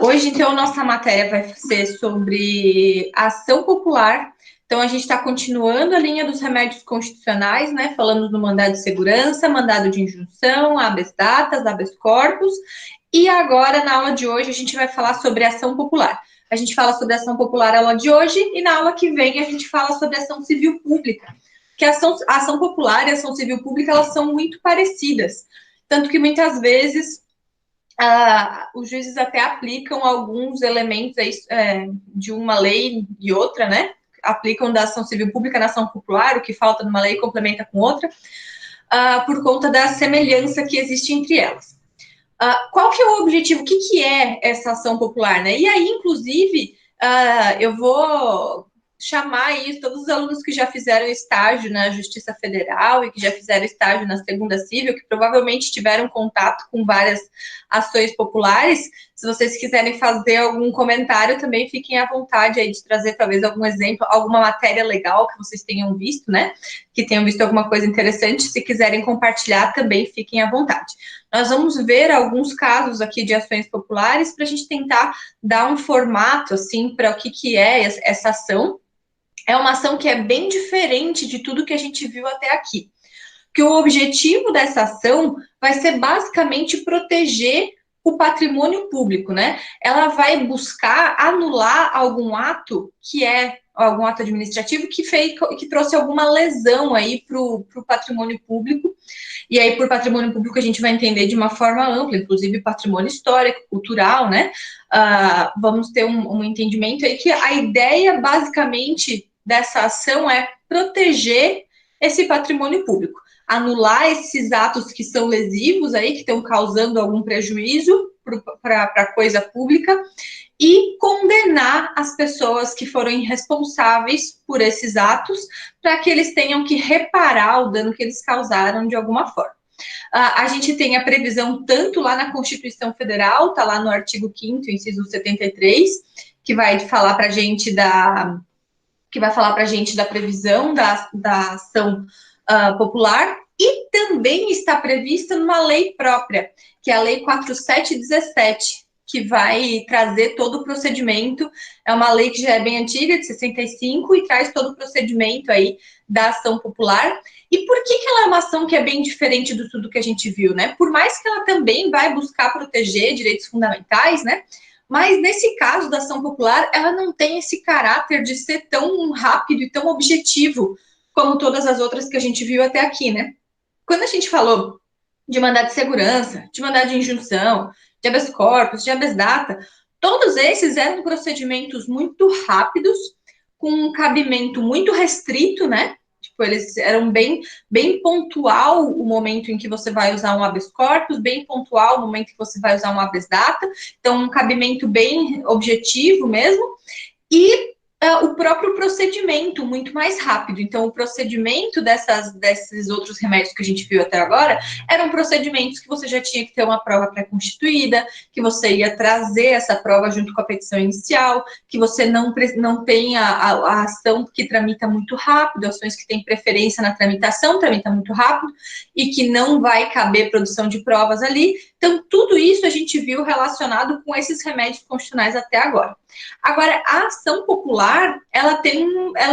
Hoje, então, nossa matéria vai ser sobre ação popular. Então, a gente está continuando a linha dos remédios constitucionais, né? Falando do mandado de segurança, mandado de injunção, habeas datas, habeas corpus. E agora, na aula de hoje, a gente vai falar sobre ação popular. A gente fala sobre ação popular na aula de hoje e na aula que vem a gente fala sobre ação civil pública. Que a ação popular e a ação civil pública, elas são muito parecidas. Tanto que muitas vezes os juízes até aplicam alguns elementos aí, de uma lei e outra, né? Aplicam da ação civil pública na ação popular, o que falta numa lei complementa com outra, por conta da semelhança que existe entre elas. Qual que é o objetivo? O que é essa ação popular, né? E aí, inclusive, eu vou chamar aí todos os alunos que já fizeram estágio na Justiça Federal e que já fizeram estágio na Segunda Civil, que provavelmente tiveram contato com várias ações populares. Se vocês quiserem fazer algum comentário, também fiquem à vontade aí de trazer talvez algum exemplo, alguma matéria legal que vocês tenham visto, né? Que tenham visto alguma coisa interessante. Se quiserem compartilhar, também fiquem à vontade. Nós vamos ver alguns casos aqui de ações populares para a gente tentar dar um formato, assim, para o que é essa ação. É uma ação que é bem diferente de tudo que a gente viu até aqui. Que o objetivo dessa ação vai ser basicamente proteger o patrimônio público, né? Ela vai buscar anular algum ato que é algum ato administrativo que trouxe alguma lesão aí para o patrimônio público. E aí, por patrimônio público, a gente vai entender de uma forma ampla, inclusive patrimônio histórico, cultural, né? Vamos ter um entendimento aí que a ideia, basicamente, dessa ação é proteger esse patrimônio público, anular esses atos que são lesivos aí, que estão causando algum prejuízo para a coisa pública, e condenar as pessoas que foram irresponsáveis por esses atos, para que eles tenham que reparar o dano que eles causaram de alguma forma. A gente tem a previsão tanto lá na Constituição Federal, está lá no artigo 5º, inciso 73, que vai falar para a gente da previsão da ação popular, e também está prevista numa lei própria, que é a Lei 4717, que vai trazer todo o procedimento. É uma lei que já é bem antiga, de 65, e traz todo o procedimento aí da ação popular. E por que ela é uma ação que é bem diferente de tudo que a gente viu, né? Por mais que ela também vai buscar proteger direitos fundamentais, né? Mas nesse caso da ação popular, ela não tem esse caráter de ser tão rápido e tão objetivo como todas as outras que a gente viu até aqui, né? Quando a gente falou de mandado de segurança, de mandado de injunção, de habeas corpus, de habeas data, todos esses eram procedimentos muito rápidos, com um cabimento muito restrito, né? Tipo, eles eram bem pontual o momento em que você vai usar um habeas corpus, bem pontual o momento em que você vai usar um habeas data, então um cabimento bem objetivo mesmo, e o próprio procedimento muito mais rápido. Então, o procedimento desses outros remédios que a gente viu até agora eram procedimentos que você já tinha que ter uma prova pré-constituída, que você ia trazer essa prova junto com a petição inicial, que você não tem a ação que tramita muito rápido, ações que têm preferência na tramitação, tramita muito rápido, e que não vai caber produção de provas ali. Então, tudo isso a gente viu relacionado com esses remédios constitucionais até agora. Agora, a ação popular, ela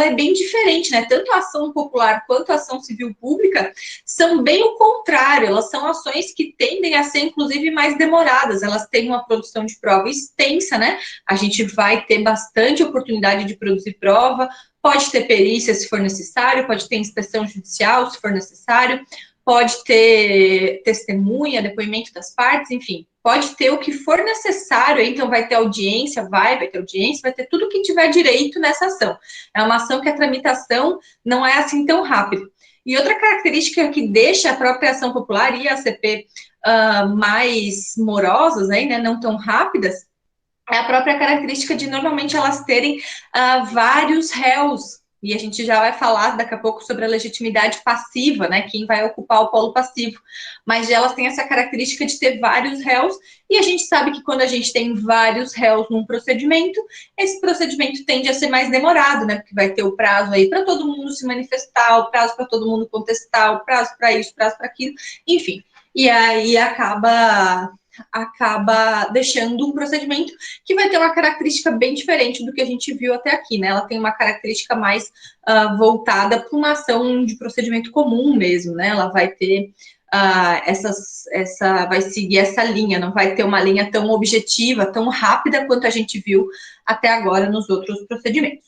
é bem diferente, né? Tanto a ação popular quanto a ação civil pública são bem o contrário, elas são ações que tendem a ser, inclusive, mais demoradas, elas têm uma produção de prova extensa, né? A gente vai ter bastante oportunidade de produzir prova, pode ter perícia se for necessário, pode ter inspeção judicial se for necessário, pode ter testemunha, depoimento das partes, enfim, pode ter o que for necessário, então vai ter audiência, vai ter audiência, vai ter tudo que tiver direito nessa ação. É uma ação que a tramitação não é assim tão rápida. E outra característica que deixa a própria ação popular e a ACP mais morosas, aí, né, não tão rápidas, é a própria característica de normalmente elas terem vários réus. E a gente já vai falar daqui a pouco sobre a legitimidade passiva, né? Quem vai ocupar o polo passivo. Mas elas têm essa característica de ter vários réus, e a gente sabe que quando a gente tem vários réus num procedimento, esse procedimento tende a ser mais demorado, né? Porque vai ter o prazo aí para todo mundo se manifestar, o prazo para todo mundo contestar, o prazo para isso, o prazo para aquilo, enfim. E aí acaba acaba deixando um procedimento que vai ter uma característica bem diferente do que a gente viu até aqui, né? Ela tem uma característica mais voltada para uma ação de procedimento comum mesmo, né? Ela vai ter vai seguir essa linha, não vai ter uma linha tão objetiva, tão rápida quanto a gente viu até agora nos outros procedimentos.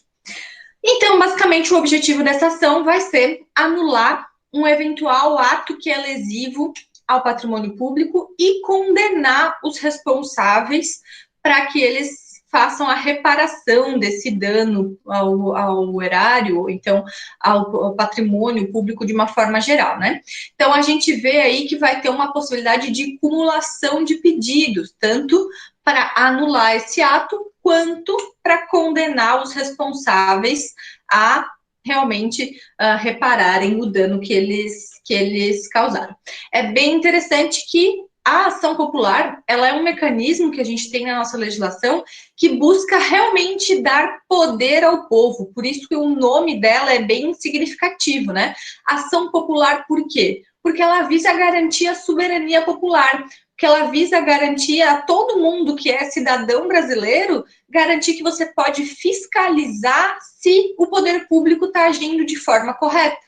Então, basicamente, o objetivo dessa ação vai ser anular um eventual ato que é lesivo ao patrimônio público e condenar os responsáveis para que eles façam a reparação desse dano ao erário, então ao patrimônio público de uma forma geral, né? Então a gente vê aí que vai ter uma possibilidade de cumulação de pedidos, tanto para anular esse ato, quanto para condenar os responsáveis a realmente repararem o dano que eles causaram. É bem interessante que a ação popular, ela é um mecanismo que a gente tem na nossa legislação que busca realmente dar poder ao povo, por isso que o nome dela é bem significativo, né? Ação popular por quê? Porque ela visa garantir a soberania popular, porque ela visa garantir a todo mundo que é cidadão brasileiro, garantir que você pode fiscalizar se o poder público está agindo de forma correta.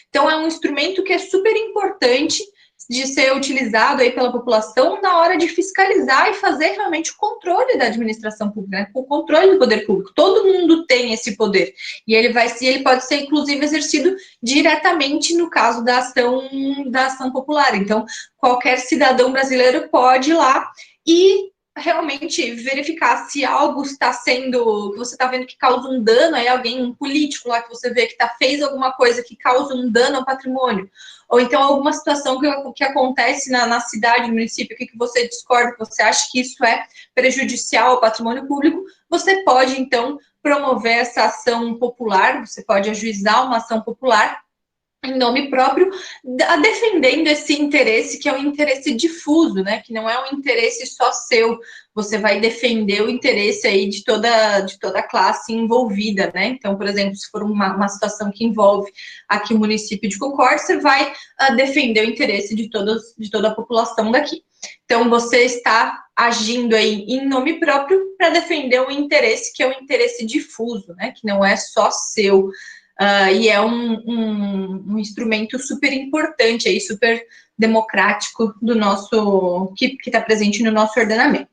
Então, é um instrumento que é super importante de ser utilizado aí pela população na hora de fiscalizar e fazer realmente o controle da administração pública, né? O controle do poder público. Todo mundo tem esse poder e ele pode ser inclusive exercido diretamente no caso da ação popular. Então, qualquer cidadão brasileiro pode ir lá e realmente verificar se algo está sendo, que você está vendo que causa um dano, aí alguém, um político lá que você vê que fez alguma coisa que causa um dano ao patrimônio, ou então alguma situação que acontece na cidade, no município, que você discorda, que você acha que isso é prejudicial ao patrimônio público, você pode, então, promover essa ação popular, você pode ajuizar uma ação popular em nome próprio, defendendo esse interesse que é um interesse difuso, né? Que não é um interesse só seu. Você vai defender o interesse aí de toda a classe envolvida, né? Então, por exemplo, se for uma situação que envolve aqui o município de Concórdia, você vai defender o interesse de toda a população daqui. Então, você está agindo aí em nome próprio para defender um interesse que é um interesse difuso, né? Que não é só seu. E é um instrumento super importante, aí, super democrático do nosso que está presente no nosso ordenamento.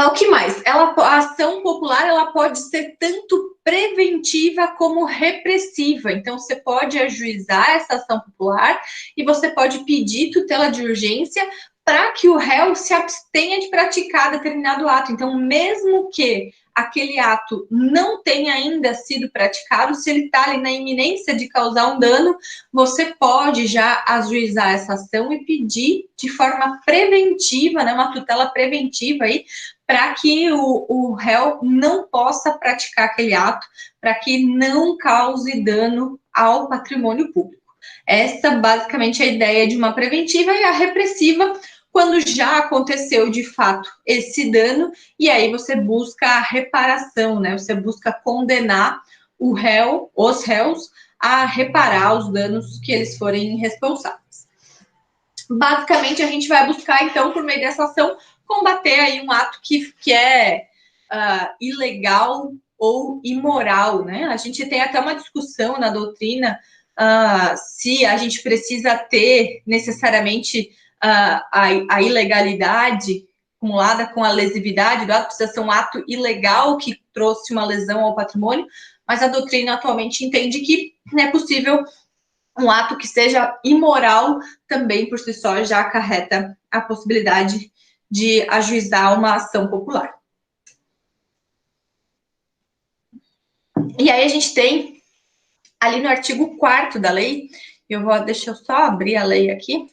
O que mais? A ação popular ela pode ser tanto preventiva como repressiva. Então, você pode ajuizar essa ação popular e você pode pedir tutela de urgência para que o réu se abstenha de praticar determinado ato. Então, mesmo que aquele ato não tenha ainda sido praticado, se ele está ali na iminência de causar um dano, você pode já ajuizar essa ação e pedir de forma preventiva, né, uma tutela preventiva aí, para que o réu não possa praticar aquele ato, para que não cause dano ao patrimônio público. Essa, basicamente, é a ideia de uma preventiva, e a repressiva, quando já aconteceu, de fato, esse dano, e aí você busca a reparação, né? Você busca condenar o réu, os réus, a reparar os danos que eles forem responsáveis. Basicamente, a gente vai buscar, então, por meio dessa ação, combater aí um ato que é ilegal ou imoral, né? A gente tem até uma discussão na doutrina se a gente precisa ter necessariamente a ilegalidade acumulada com a lesividade do ato, precisa ser um ato ilegal que trouxe uma lesão ao patrimônio, mas a doutrina atualmente entende que não é possível um ato que seja imoral também por si só já acarreta a possibilidade de ajuizar uma ação popular. E aí a gente tem ali no artigo 4º da lei, deixa eu só abrir a lei aqui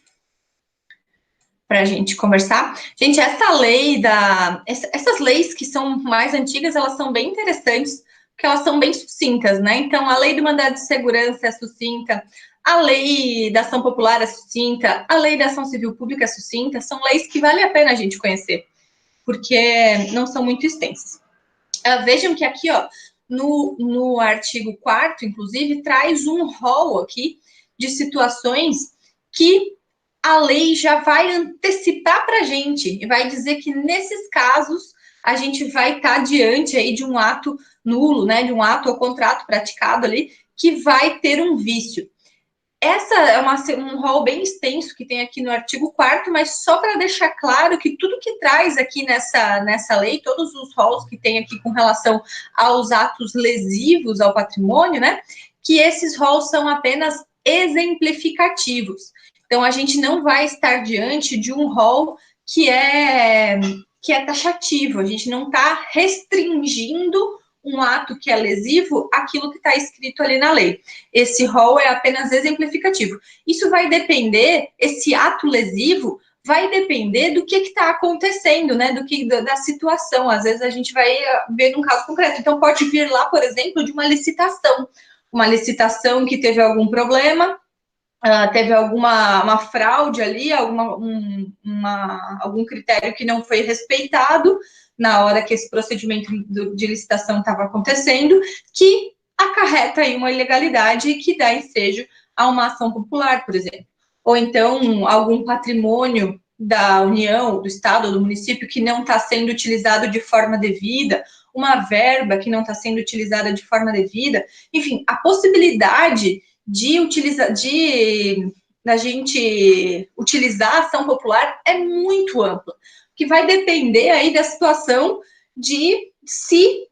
para a gente conversar. Gente, essas leis que são mais antigas, elas são bem interessantes, porque elas são bem sucintas, né? Então, a lei do mandado de segurança é sucinta, a lei da ação popular é sucinta, a lei da ação civil pública é sucinta, são leis que vale a pena a gente conhecer, porque não são muito extensas. Vejam que aqui, ó, no artigo 4º, inclusive, traz um rol aqui de situações que a lei já vai antecipar para a gente e vai dizer que nesses casos a gente vai estar diante aí de um ato nulo, né, de um ato ou contrato praticado ali que vai ter um vício. Essa é um rol bem extenso que tem aqui no artigo 4º, mas só para deixar claro que tudo que traz aqui nessa lei, todos os rols que tem aqui com relação aos atos lesivos ao patrimônio, né, que esses rols são apenas exemplificativos. Então, a gente não vai estar diante de um rol que é taxativo, a gente não está restringindo um ato que é lesivo aquilo que está escrito ali na lei. Esse rol é apenas exemplificativo. Isso vai depender, esse ato lesivo vai depender do que está acontecendo, né? Da situação. Às vezes a gente vai ver num caso concreto. Então, pode vir lá, por exemplo, de uma licitação que teve algum problema, teve alguma fraude ali, algum critério que não foi respeitado na hora que esse procedimento de licitação estava acontecendo, que acarreta aí uma ilegalidade e que dá ensejo a uma ação popular, por exemplo. Ou então, algum patrimônio da União, do Estado ou do município que não está sendo utilizado de forma devida, uma verba que não está sendo utilizada de forma devida, enfim, a possibilidade da gente utilizar a ação popular é muito ampla, que vai depender aí da situação de se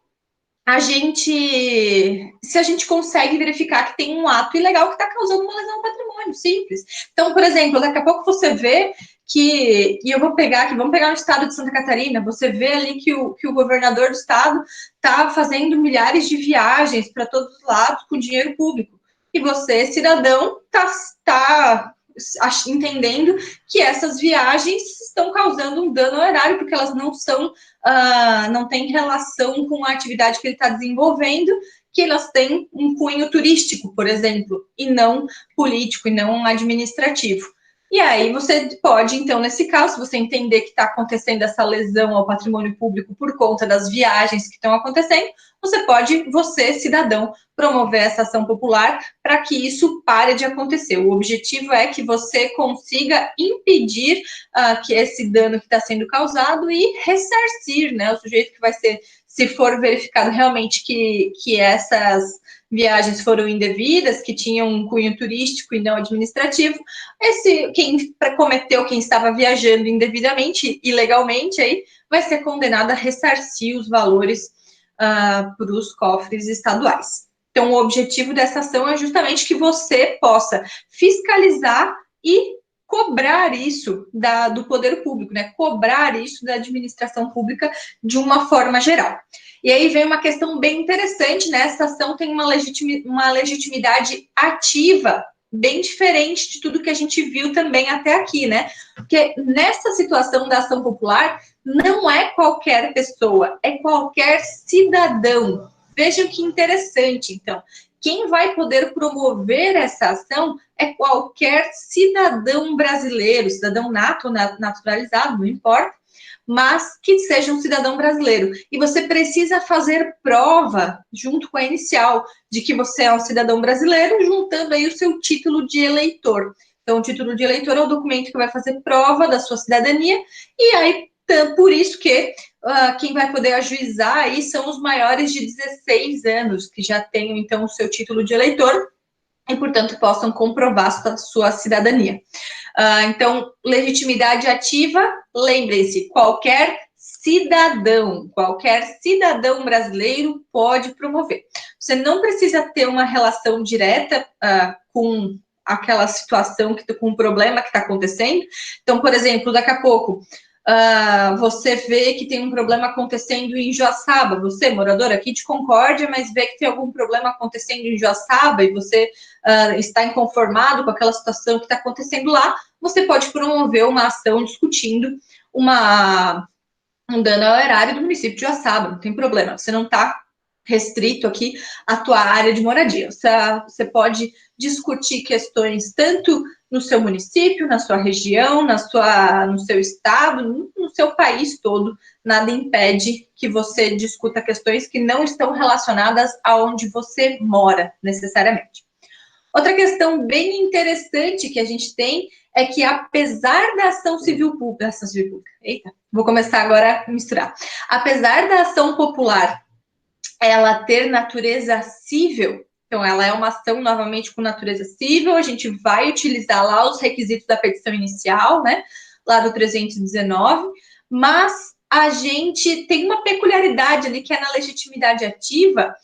a gente consegue verificar que tem um ato ilegal que está causando uma lesão ao patrimônio, simples. Então, por exemplo, daqui a pouco você vê que, e eu vou pegar aqui, vamos pegar no estado de Santa Catarina, você vê ali que o governador do estado está fazendo milhares de viagens para todos os lados com dinheiro público. E você, cidadão, está entendendo que essas viagens estão causando um dano ao erário, porque elas não têm relação com a atividade que ele está desenvolvendo, que elas têm um cunho turístico, por exemplo, e não político, e não administrativo. E aí você pode, então, nesse caso, se você entender que está acontecendo essa lesão ao patrimônio público por conta das viagens que estão acontecendo, você, cidadão, promover essa ação popular para que isso pare de acontecer. O objetivo é que você consiga impedir que esse dano que está sendo causado e ressarcir, né, o sujeito que vai ser, se for verificado realmente que essas viagens foram indevidas, que tinham um cunho turístico e não administrativo, quem cometeu, quem estava viajando indevidamente, ilegalmente, aí, vai ser condenado a ressarcir os valores para os cofres estaduais. Então, o objetivo dessa ação é justamente que você possa fiscalizar e cobrar isso do poder público, né? Cobrar isso da administração pública de uma forma geral. E aí vem uma questão bem interessante, né? Essa ação tem uma legitimidade ativa, bem diferente de tudo que a gente viu também até aqui, né? Porque nessa situação da ação popular, não é qualquer pessoa, é qualquer cidadão. Vejam que interessante, então. Quem vai poder promover essa ação é qualquer cidadão brasileiro, cidadão nato, naturalizado, não importa, mas que seja um cidadão brasileiro. E você precisa fazer prova, junto com a inicial, de que você é um cidadão brasileiro, juntando aí o seu título de eleitor. Então, o título de eleitor é o documento que vai fazer prova da sua cidadania, e aí, por isso que quem vai poder ajuizar aí são os maiores de 16 anos, que já tenham, então, o seu título de eleitor, e, portanto, possam comprovar sua cidadania. Então, legitimidade ativa, lembrem-se, qualquer cidadão brasileiro pode promover. Você não precisa ter uma relação direta com aquela situação, com o problema que está acontecendo. Então, por exemplo, daqui a pouco, você vê que tem um problema acontecendo em Joaçaba, você, morador aqui de Concórdia, mas vê que tem algum problema acontecendo em Joaçaba e você está inconformado com aquela situação que está acontecendo lá, você pode promover uma ação discutindo um dano ao erário do município de Joaçaba, não tem problema, você não está restrito aqui à tua área de moradia. Você pode discutir questões tanto no seu município, na sua região, no seu estado, no seu país todo. Nada impede que você discuta questões que não estão relacionadas aonde você mora, necessariamente. Outra questão bem interessante que a gente tem é que, apesar da ação civil pública, eita, vou começar agora a misturar. Apesar da ação popular ela ter natureza cível, então ela é uma ação novamente com natureza cível, a gente vai utilizar lá os requisitos da petição inicial, né, lá do 319, mas a gente tem uma peculiaridade ali que é na legitimidade ativa.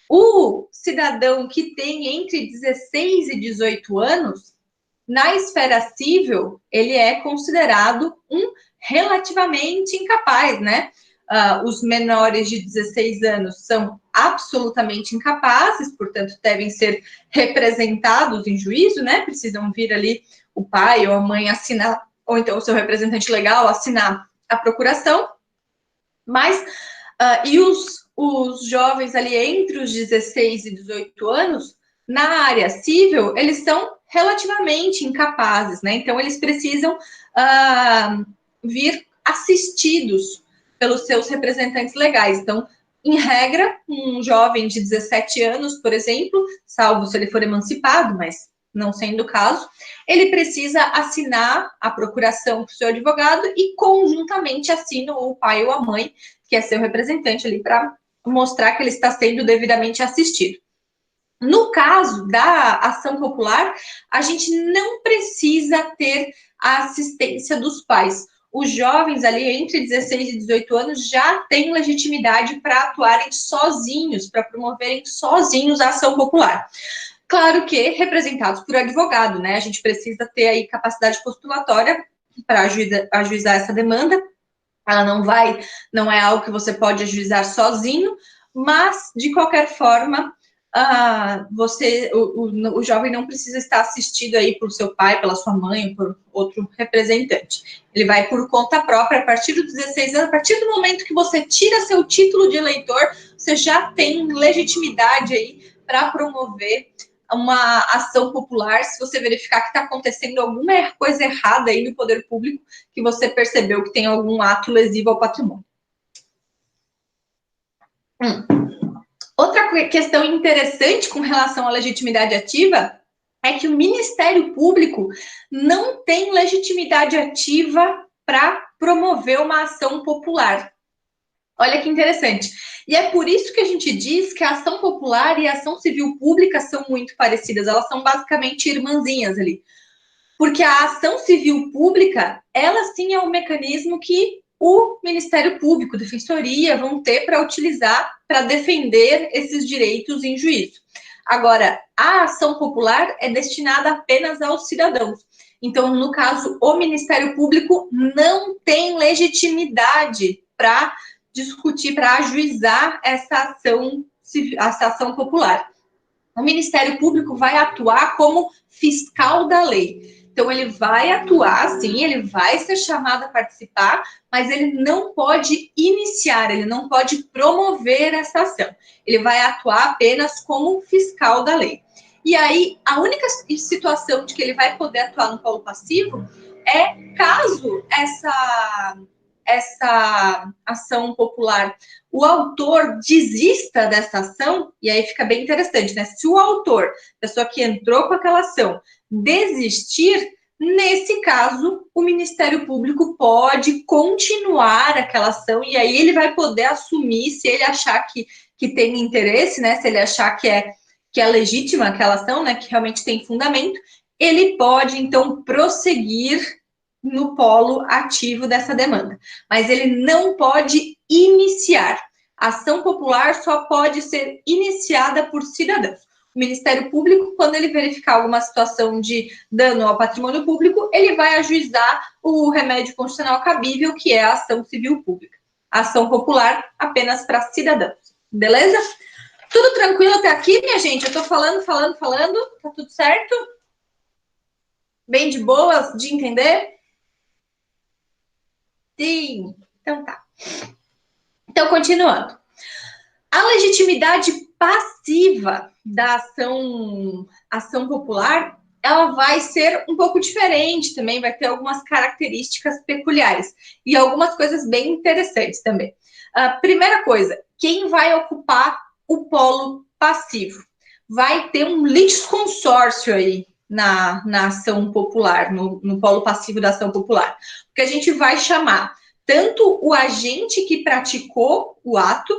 O cidadão que tem entre 16 e 18 anos, na esfera cível, ele é considerado um relativamente incapaz, né? Os menores de 16 anos são absolutamente incapazes, portanto, devem ser representados em juízo, né? Precisam vir ali o pai ou a mãe assinar, ou então o seu representante legal assinar a procuração. Mas, e os jovens ali entre os 16 e 18 anos, na área cível, eles são relativamente incapazes, né? Então, eles precisam vir assistidos pelos seus representantes legais. Então, em regra, um jovem de 17 anos, por exemplo, salvo se ele for emancipado, mas não sendo o caso, ele precisa assinar a procuração para o seu advogado e conjuntamente assinam o pai ou a mãe, que é seu representante ali, para mostrar que ele está sendo devidamente assistido. No caso da ação popular, a gente não precisa ter a assistência dos pais. Os jovens ali entre 16 e 18 anos já têm legitimidade para atuarem sozinhos, para promoverem sozinhos a ação popular. Claro que representados por advogado, né? A gente precisa ter aí capacidade postulatória para ajuizar essa demanda. Ela não é algo que você pode ajuizar sozinho, mas de qualquer forma, o jovem não precisa estar assistido aí por seu pai, pela sua mãe, ou por outro representante. Ele vai por conta própria a partir dos 16 anos, a partir do momento que você tira seu título de eleitor, você já tem legitimidade aí para promover uma ação popular, se você verificar que está acontecendo alguma coisa errada aí no poder público, que você percebeu que tem algum ato lesivo ao patrimônio. Outra questão interessante com relação à legitimidade ativa é que o Ministério Público não tem legitimidade ativa para promover uma ação popular. Olha que interessante. E é por isso que a gente diz que a ação popular e a ação civil pública são muito parecidas. Elas são basicamente irmãzinhas ali. Porque a ação civil pública, ela sim é um mecanismo que o Ministério Público, Defensoria, vão ter para utilizar para defender esses direitos em juízo. Agora, a ação popular é destinada apenas aos cidadãos. Então, no caso, o Ministério Público não tem legitimidade para discutir, para ajuizar essa ação popular. O Ministério Público vai atuar como fiscal da lei. Então, ele vai atuar, sim, ele vai ser chamado a participar, mas ele não pode iniciar, ele não pode promover essa ação. Ele vai atuar apenas como fiscal da lei. E aí, a única situação de que ele vai poder atuar no polo passivo é caso essa ação popular, o autor desista dessa ação, e aí fica bem interessante, né? Se o autor, pessoa que entrou com aquela ação, desistir, nesse caso, o Ministério Público pode continuar aquela ação, e aí ele vai poder assumir, se ele achar que tem interesse, né? Se ele achar que é legítima aquela ação, né? Que realmente tem fundamento, ele pode, então, prosseguir no polo ativo dessa demanda. Mas ele não pode iniciar. A ação popular só pode ser iniciada por cidadãos. O Ministério Público, quando ele verificar alguma situação de dano ao patrimônio público, ele vai ajuizar o remédio constitucional cabível, que é a ação civil pública. A ação popular apenas para cidadãos. Beleza? Tudo tranquilo até aqui, minha gente? Eu tô falando. Tá tudo certo? Bem de boas de entender? Sim, então tá. Então, continuando. A legitimidade passiva da ação popular, ela vai ser um pouco diferente também, vai ter algumas características peculiares e algumas coisas bem interessantes também. Primeira coisa, quem vai ocupar o polo passivo? vai ter um litisconsórcio aí na ação popular, no polo passivo da ação popular. Porque a gente vai chamar tanto o agente que praticou o ato,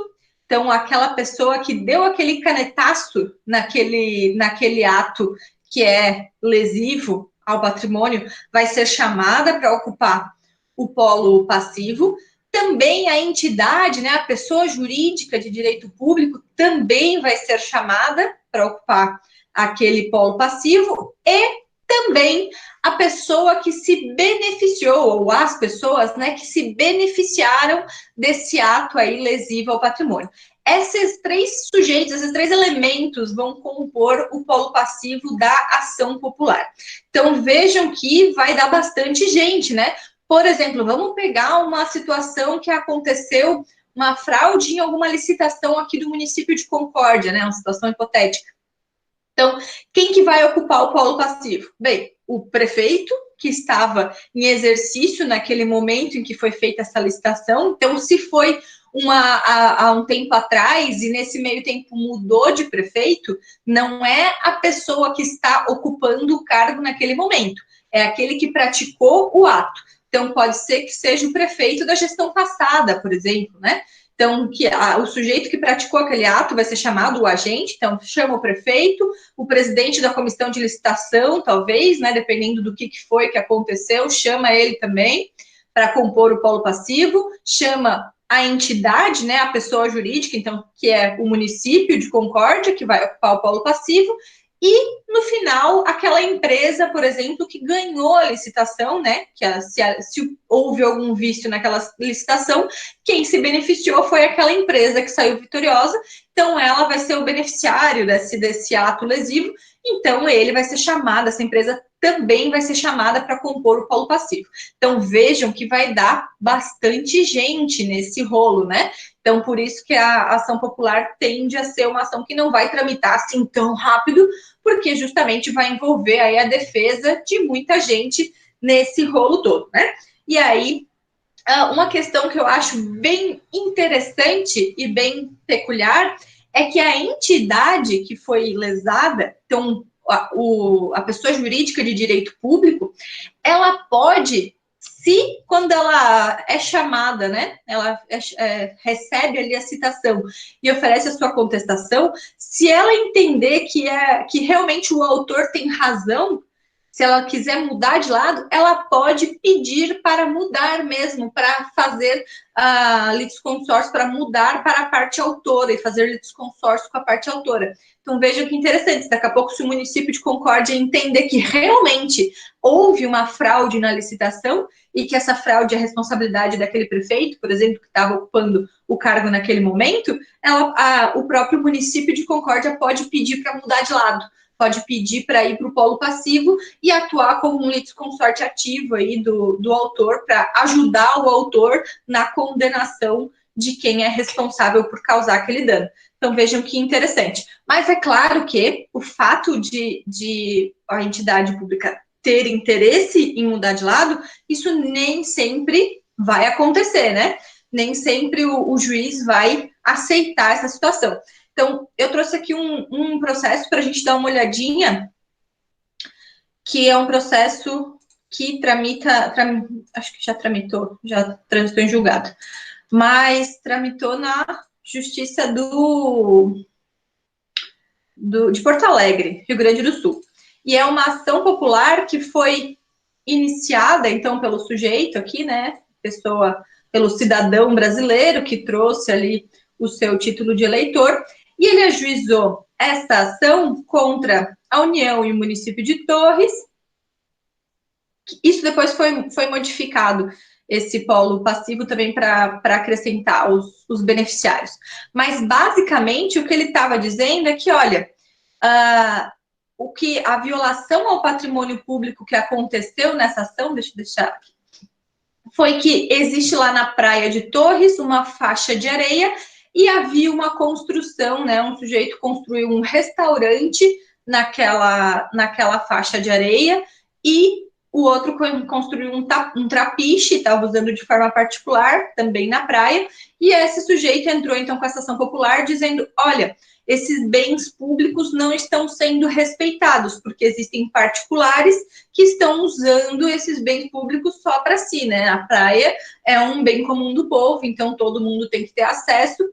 então aquela pessoa que deu aquele canetaço naquele ato que é lesivo ao patrimônio, vai ser chamada para ocupar o polo passivo. Também a entidade, né, a pessoa jurídica de direito público, também vai ser chamada para ocupar aquele polo passivo, e também a pessoa que se beneficiou, ou as pessoas, né, que se beneficiaram desse ato aí lesivo ao patrimônio. Esses três sujeitos, esses três elementos vão compor o polo passivo da ação popular. Então, vejam que vai dar bastante gente, né? Por exemplo, vamos pegar uma situação que aconteceu, uma fraude em alguma licitação aqui do município de Concórdia, né? Uma situação hipotética. Então, quem que vai ocupar o polo passivo? Bem, o prefeito, que estava em exercício naquele momento em que foi feita essa licitação. Então, se foi há um tempo atrás e nesse meio tempo mudou de prefeito, não é a pessoa que está ocupando o cargo naquele momento, é aquele que praticou o ato. Então, pode ser que seja o prefeito da gestão passada, por exemplo, né? Então, o sujeito que praticou aquele ato vai ser chamado o agente, então chama o prefeito, o presidente da comissão de licitação, talvez, né, dependendo do que foi que aconteceu, chama ele também para compor o polo passivo, chama a entidade, né, a pessoa jurídica, então, que é o município de Concórdia, que vai ocupar o polo passivo, e, no final, aquela empresa, por exemplo, que ganhou a licitação, né? Se houve algum vício naquela licitação, quem se beneficiou foi aquela empresa que saiu vitoriosa, então ela vai ser o beneficiário desse ato lesivo, então ele vai ser chamado, essa empresa também vai ser chamada para compor o polo passivo. Então vejam que vai dar bastante gente nesse rolo, né? Então, por isso que a ação popular tende a ser uma ação que não vai tramitar assim tão rápido, porque justamente vai envolver aí a defesa de muita gente nesse rolo todo, né? E aí, uma questão que eu acho bem interessante e bem peculiar é que a entidade que foi lesada, então a pessoa jurídica de direito público, ela pode, se quando ela é chamada, né, ela recebe ali a citação e oferece a sua contestação, se ela entender que realmente o autor tem razão, se ela quiser mudar de lado, ela pode pedir para mudar mesmo, para fazer litisconsórcio, para mudar para a parte autora e fazer litisconsórcio com a parte autora. Então, veja que interessante, daqui a pouco, se o município de Concórdia entender que realmente houve uma fraude na licitação e que essa fraude é responsabilidade daquele prefeito, por exemplo, que estava ocupando o cargo naquele momento, o próprio município de Concórdia pode pedir para mudar de lado, pode pedir para ir para o polo passivo e atuar como um litisconsorte ativo aí do autor, para ajudar o autor na condenação de quem é responsável por causar aquele dano. Então, vejam que interessante. Mas é claro que o fato de a entidade pública ter interesse em mudar de lado, isso nem sempre vai acontecer, né? Nem sempre o juiz vai aceitar essa situação. Então, eu trouxe aqui um processo para a gente dar uma olhadinha, que é um processo que acho que já transitou em julgado, mas tramitou na Justiça de Porto Alegre, Rio Grande do Sul. E é uma ação popular que foi iniciada, então, pelo sujeito aqui, né, pelo cidadão brasileiro que trouxe ali o seu título de eleitor, e ele ajuizou esta ação contra a União e o município de Torres. Isso depois foi modificado, esse polo passivo também para acrescentar os beneficiários. Mas, basicamente, o que ele estava dizendo é que, olha, a violação ao patrimônio público que aconteceu nessa ação, deixa eu deixar aqui, foi que existe lá na praia de Torres uma faixa de areia e havia uma construção, né? Um sujeito construiu um restaurante naquela faixa de areia e o outro construiu um trapiche, estava usando de forma particular, também na praia, e esse sujeito entrou, então, com essa ação popular, dizendo, olha, esses bens públicos não estão sendo respeitados, porque existem particulares que estão usando esses bens públicos só para si, né? A praia é um bem comum do povo, então todo mundo tem que ter acesso,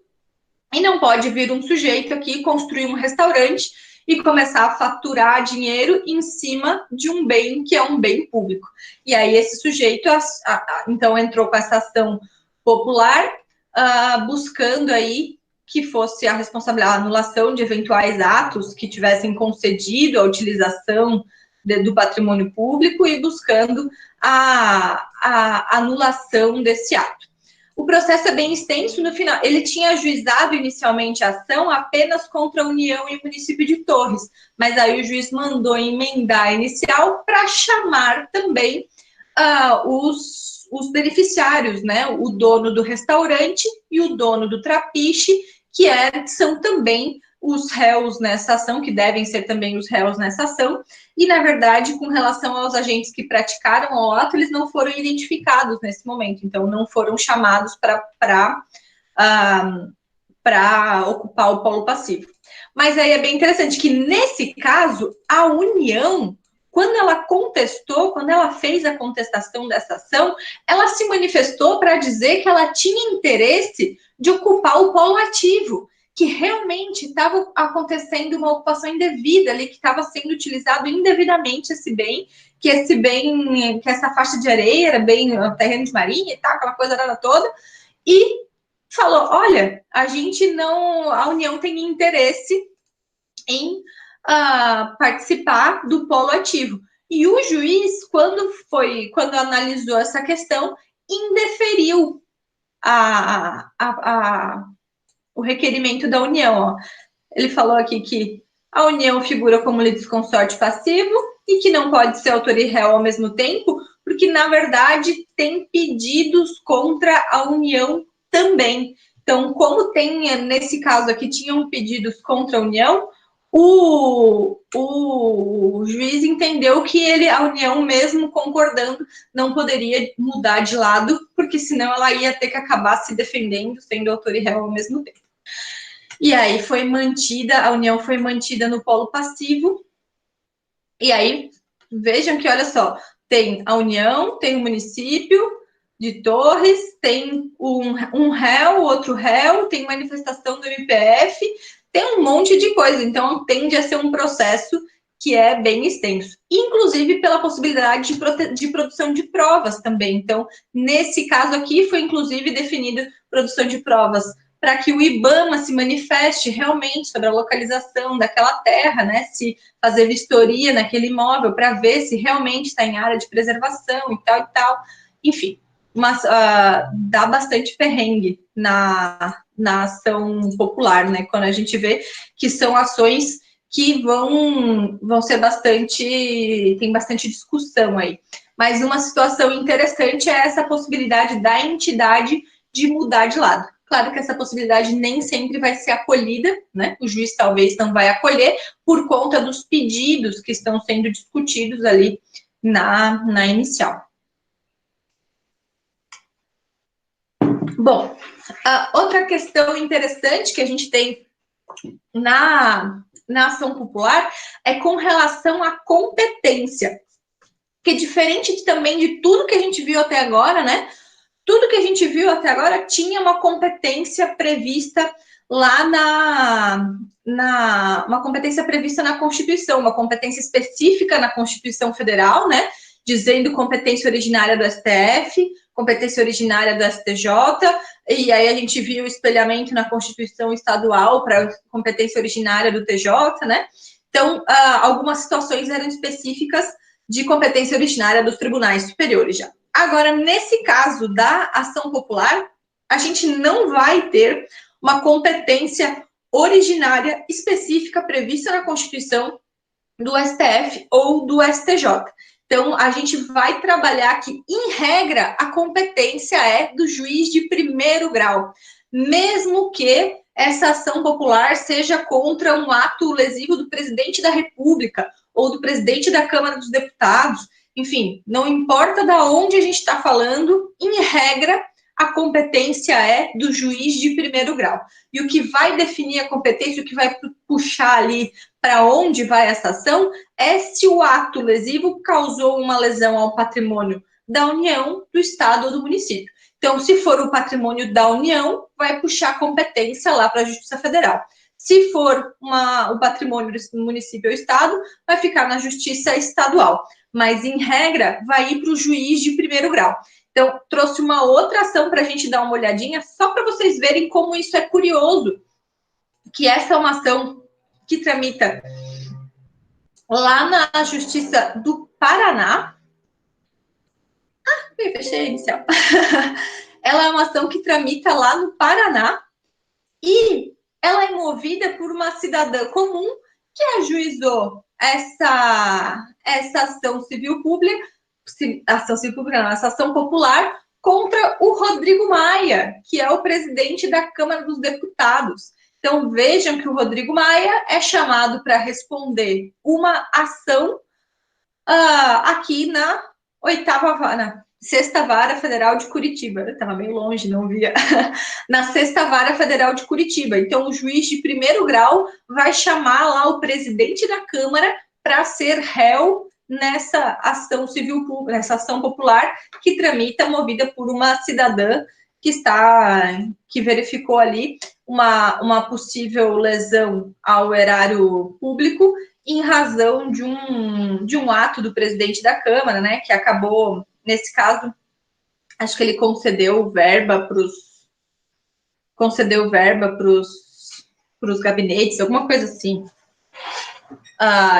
e não pode vir um sujeito aqui construir um restaurante e começar a faturar dinheiro em cima de um bem que é um bem público. E aí esse sujeito, então, entrou com essa ação popular, buscando aí que fosse a responsabilidade, a anulação de eventuais atos que tivessem concedido a utilização do patrimônio público e buscando a anulação desse ato. O processo é bem extenso, no final, ele tinha ajuizado inicialmente a ação apenas contra a União e o município de Torres, mas aí o juiz mandou emendar a inicial para chamar também os beneficiários, né? O dono do restaurante e o dono do trapiche, que são também os réus nessa ação, que devem ser também os réus nessa ação, e, na verdade, com relação aos agentes que praticaram o ato, eles não foram identificados nesse momento, então não foram chamados para ocupar o polo passivo. Mas aí é bem interessante que, nesse caso, a União, quando ela contestou, quando ela fez a contestação dessa ação, ela se manifestou para dizer que ela tinha interesse de ocupar o polo ativo, que realmente estava acontecendo uma ocupação indevida ali, que estava sendo utilizado indevidamente esse bem, que essa faixa de areia era bem terreno de marinha e tal, aquela coisa toda, e falou, olha, a União tem interesse em participar do polo ativo. E o juiz, quando analisou essa questão, indeferiu o requerimento da União. Ó. Ele falou aqui que a União figura como litisconsorte passivo e que não pode ser autor e réu ao mesmo tempo, porque, na verdade, tem pedidos contra a União também. Então, como tem, nesse caso aqui, tinham pedidos contra a União, o juiz entendeu que a União, mesmo concordando, não poderia mudar de lado, porque senão ela ia ter que acabar se defendendo, sendo autor e réu ao mesmo tempo. E aí a União foi mantida no polo passivo, e aí, vejam que, olha só, tem a União, tem o município de Torres, tem um réu, outro réu, tem manifestação do MPF, tem um monte de coisa, então tende a ser um processo que é bem extenso, inclusive pela possibilidade de produção de provas também. Então, nesse caso aqui, foi inclusive definido produção de provas para que o IBAMA se manifeste realmente sobre a localização daquela terra, né? Se fazer vistoria naquele imóvel para ver se realmente está em área de preservação e tal e tal. Enfim, mas dá bastante perrengue na ação popular, né? Quando a gente vê que são ações que vão ser tem bastante discussão aí. Mas uma situação interessante é essa possibilidade da entidade de mudar de lado. Claro que essa possibilidade nem sempre vai ser acolhida, né? O juiz talvez não vai acolher por conta dos pedidos que estão sendo discutidos ali na inicial. Bom, outra questão interessante que a gente tem na ação popular é com relação à competência, que diferente também de tudo que a gente viu até agora, né? Tudo que a gente viu até agora tinha uma competência prevista lá uma competência prevista na Constituição, uma competência específica na Constituição Federal, né? Dizendo competência originária do STF, competência originária do STJ, e aí a gente viu o espelhamento na Constituição Estadual para competência originária do TJ, né? Então, algumas situações eram específicas de competência originária dos tribunais superiores já. Agora, nesse caso da ação popular, a gente não vai ter uma competência originária específica prevista na Constituição do STF ou do STJ. Então, a gente vai trabalhar que, em regra, a competência é do juiz de primeiro grau, mesmo que essa ação popular seja contra um ato lesivo do presidente da República ou do presidente da Câmara dos Deputados. enfim, não importa da onde a gente está falando, em regra, a competência é do juiz de primeiro grau. E o que vai definir a competência, o que vai puxar ali para onde vai essa ação, é se o ato lesivo causou uma lesão ao patrimônio da União, do Estado ou do município. Então, se for o patrimônio da União, vai puxar a competência lá para a Justiça Federal. Se for o patrimônio do município ou Estado, vai ficar na Justiça Estadual. Mas, em regra, vai ir para o juiz de primeiro grau. Então, trouxe uma outra ação para a gente dar uma olhadinha, só para vocês verem como isso é curioso, que essa é uma ação que tramita lá na Justiça do Paraná. Fechei a inicial. Ela é uma ação que tramita lá no Paraná e ela é movida por uma cidadã comum que ajuizou essa ação civil pública, essa ação popular contra o Rodrigo Maia, que é o presidente da Câmara dos Deputados. Então, vejam que o Rodrigo Maia é chamado para responder uma ação aqui na Sexta Vara Federal de Curitiba. Eu estava meio longe, não via. Na Sexta Vara Federal de Curitiba. Então, o juiz de primeiro grau vai chamar lá o presidente da Câmara para ser réu nessa ação civil pública, nessa ação popular que tramita, movida por uma cidadã que verificou ali uma possível lesão ao erário público em razão de um ato do presidente da Câmara, né, que acabou, nesse caso, acho que ele concedeu verba para os gabinetes, alguma coisa assim.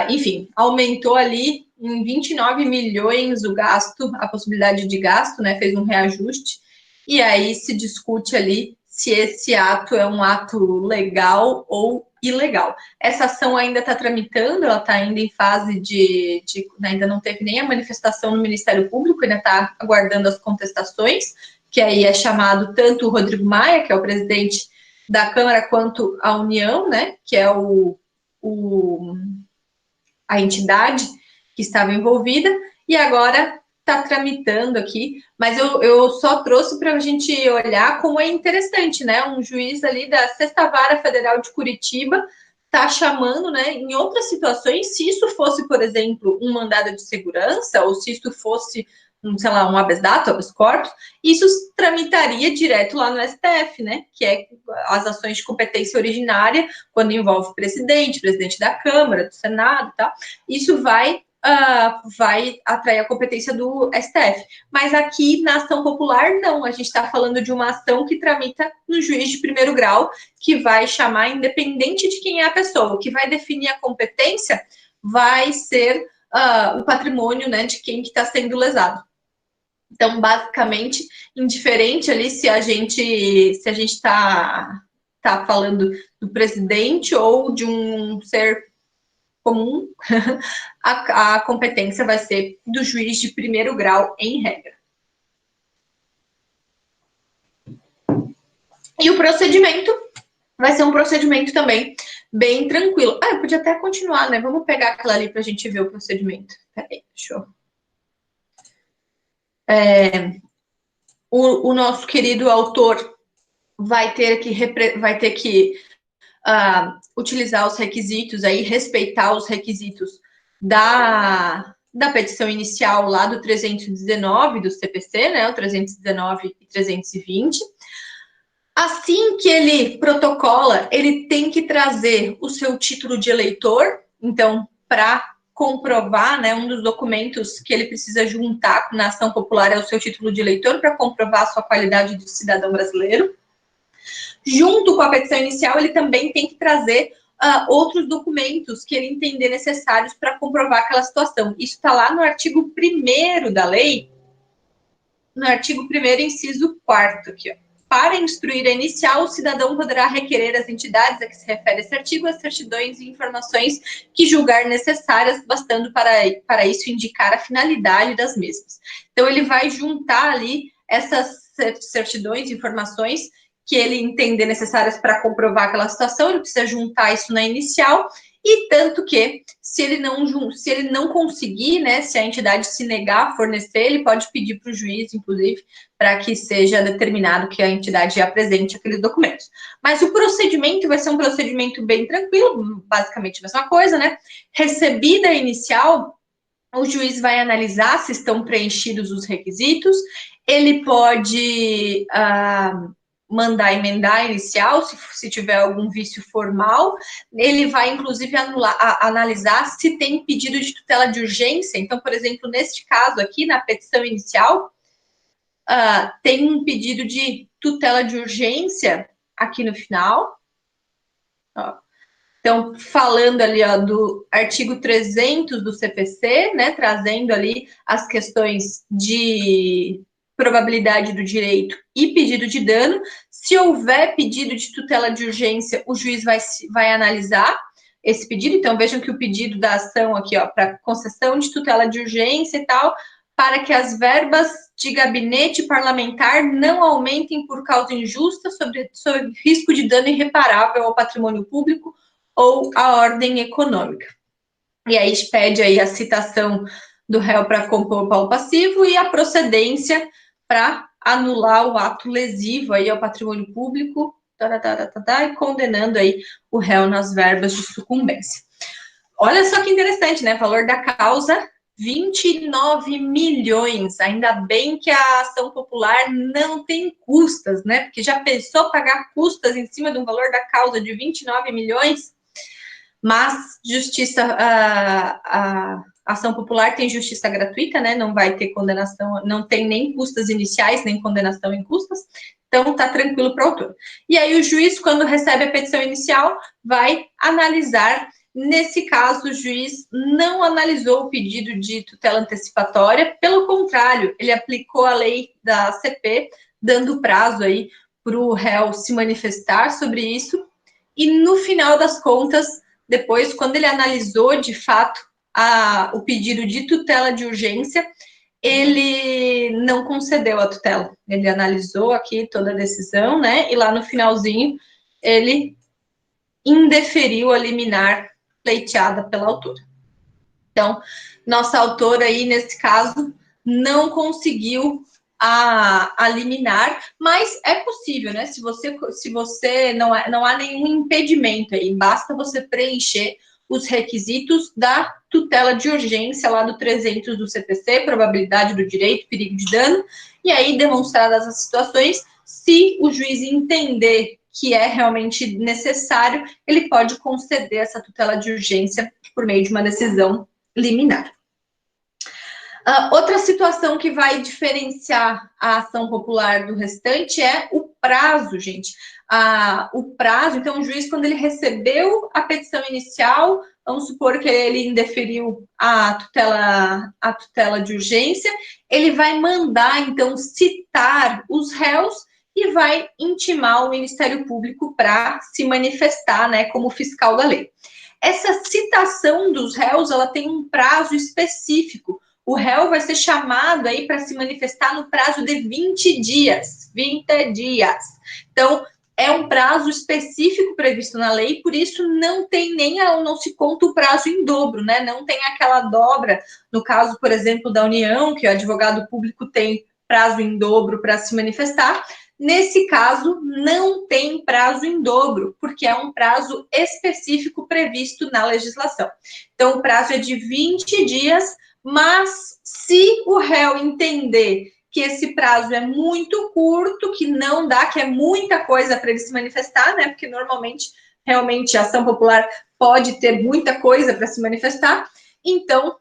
Enfim, aumentou ali em 29 milhões o gasto, a possibilidade de gasto, né, fez um reajuste, e aí se discute ali se esse ato é um ato legal ou ilegal. Essa ação ainda está tramitando, ela está ainda em fase ainda não teve nem a manifestação no Ministério Público, ainda está aguardando as contestações, que aí é chamado tanto o Rodrigo Maia, que é o presidente da Câmara, quanto a União, né, que é a entidade que estava envolvida, e agora está tramitando aqui, mas eu só trouxe para a gente olhar como é interessante, né? Um juiz ali da Sexta Vara Federal de Curitiba está chamando, né? Em outras situações, se isso fosse, por exemplo, um mandado de segurança, ou se isso fosse sei lá, um habeas data, habeas corpus, isso tramitaria direto lá no STF, né? Que é as ações de competência originária, quando envolve presidente da Câmara, do Senado e tal. Isso vai atrair a competência do STF. Mas aqui, na ação popular, não. A gente está falando de uma ação que tramita no juiz de primeiro grau, que vai chamar, independente de quem é a pessoa, o que vai definir a competência vai ser o patrimônio, né, de quem que está sendo lesado. Então, basicamente, indiferente ali se a gente está falando do presidente ou de um ser comum, a competência vai ser do juiz de primeiro grau, em regra. E o procedimento vai ser um procedimento também bem tranquilo. Eu podia até continuar, né? Vamos pegar aquela ali para a gente ver o procedimento. Peraí, deixa eu... O nosso querido autor vai ter que utilizar os requisitos aí, respeitar os requisitos da petição inicial lá do 319 do CPC, né, o 319 e 320. Assim que ele protocola, ele tem que trazer o seu título de eleitor, então, para comprovar, né, um dos documentos que ele precisa juntar na ação popular é o seu título de eleitor, para comprovar a sua qualidade de cidadão brasileiro. Junto com a petição inicial, ele também tem que trazer outros documentos que ele entender necessários para comprovar aquela situação. Isso está lá no artigo 1º da lei, no artigo 1º, inciso 4º, aqui, ó. Para instruir a inicial, o cidadão poderá requerer às entidades a que se refere esse artigo as certidões e informações que julgar necessárias, bastando para isso indicar a finalidade das mesmas. Então, ele vai juntar ali essas certidões e informações que ele entender necessárias para comprovar aquela situação, ele precisa juntar isso na inicial, e tanto que, se ele não conseguir, né, se a entidade se negar a fornecer, ele pode pedir para o juiz, inclusive, para que seja determinado que a entidade apresente aqueles documentos. Mas o procedimento vai ser um procedimento bem tranquilo, basicamente a mesma coisa, né? Recebida a inicial, o juiz vai analisar se estão preenchidos os requisitos, ele pode mandar emendar a inicial, se tiver algum vício formal, ele vai, inclusive, analisar se tem pedido de tutela de urgência. Então, por exemplo, neste caso aqui, na petição inicial, tem um pedido de tutela de urgência aqui no final. Ó. Então, falando ali do artigo 300 do CPC, né, trazendo ali as questões de probabilidade do direito e pedido de dano. Se houver pedido de tutela de urgência, o juiz vai analisar esse pedido. Então, vejam que o pedido da ação aqui, para concessão de tutela de urgência e tal, para que as verbas de gabinete parlamentar não aumentem por causa injusta sob risco de dano irreparável ao patrimônio público ou à ordem econômica. E aí pede aí a citação do réu para compor o polo passivo e a procedência para anular o ato lesivo aí ao patrimônio público, e condenando aí o réu nas verbas de sucumbência. Olha só que interessante, né? Valor da causa, 29 milhões. Ainda bem que a ação popular não tem custas, né? Porque já pensou pagar custas em cima de um valor da causa de 29 milhões? Mas a ação popular tem justiça gratuita, né? Não vai ter condenação, não tem nem custas iniciais, nem condenação em custas, então tá tranquilo para o autor. E aí o juiz, quando recebe a petição inicial, vai analisar. Nesse caso, o juiz não analisou o pedido de tutela antecipatória, pelo contrário, ele aplicou a lei da ACP, dando prazo aí para o réu se manifestar sobre isso, e no final das contas, depois, quando ele analisou, de fato, o pedido de tutela de urgência, ele não concedeu a tutela. Ele analisou aqui toda a decisão, né? E lá no finalzinho, ele indeferiu a liminar pleiteada pela autora. Então, nossa autora aí, nesse caso, não conseguiu a liminar, mas é possível, né? Se você não há nenhum impedimento aí, basta você preencher os requisitos da tutela de urgência lá do 300 do CPC, probabilidade do direito, perigo de dano, e aí demonstradas as situações, se o juiz entender que é realmente necessário, ele pode conceder essa tutela de urgência por meio de uma decisão liminar. Outra situação que vai diferenciar a ação popular do restante é o prazo, gente. O prazo, então, o juiz, quando ele recebeu a petição inicial, vamos supor que ele indeferiu a tutela de urgência, ele vai mandar, então, citar os réus e vai intimar o Ministério Público para se manifestar, né, como fiscal da lei. Essa citação dos réus, ela tem um prazo específico. O réu vai ser chamado aí para se manifestar no prazo de 20 dias. 20 dias. Então, é um prazo específico previsto na lei, por isso não se conta o prazo em dobro, né? Não tem aquela dobra, no caso, por exemplo, da União, que o advogado público tem prazo em dobro para se manifestar. Nesse caso, não tem prazo em dobro, porque é um prazo específico previsto na legislação. Então, o prazo é de 20 dias, mas se o réu entender que esse prazo é muito curto, que não dá, que é muita coisa para ele se manifestar, né? Porque normalmente, realmente, a ação popular pode ter muita coisa para se manifestar, então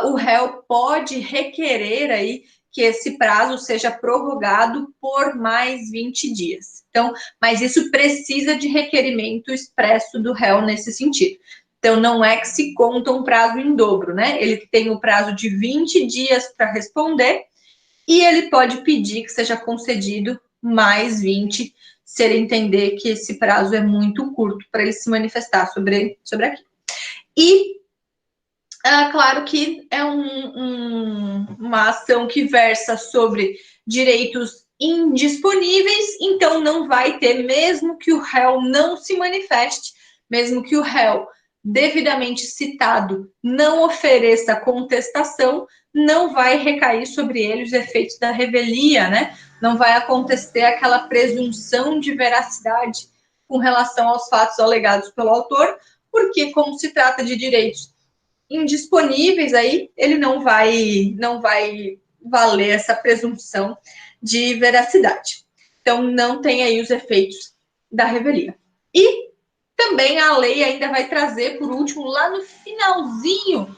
o réu pode requerer aí que esse prazo seja prorrogado por mais 20 dias. Então, mas isso precisa de requerimento expresso do réu nesse sentido. Então, não é que se conta um prazo em dobro, né? Ele tem o prazo de 20 dias para responder e ele pode pedir que seja concedido mais 20, se ele entender que esse prazo é muito curto para ele se manifestar sobre aquilo. E claro que é uma ação que versa sobre direitos indisponíveis, então não vai ter, mesmo que o réu não se manifeste, mesmo que o réu devidamente citado não ofereça contestação, não vai recair sobre ele os efeitos da revelia, né? Não vai acontecer aquela presunção de veracidade com relação aos fatos alegados pelo autor, porque como se trata de direitos indisponíveis aí, ele não vai valer essa presunção de veracidade. Então, não tem aí os efeitos da revelia. E também a lei ainda vai trazer, por último, lá no finalzinho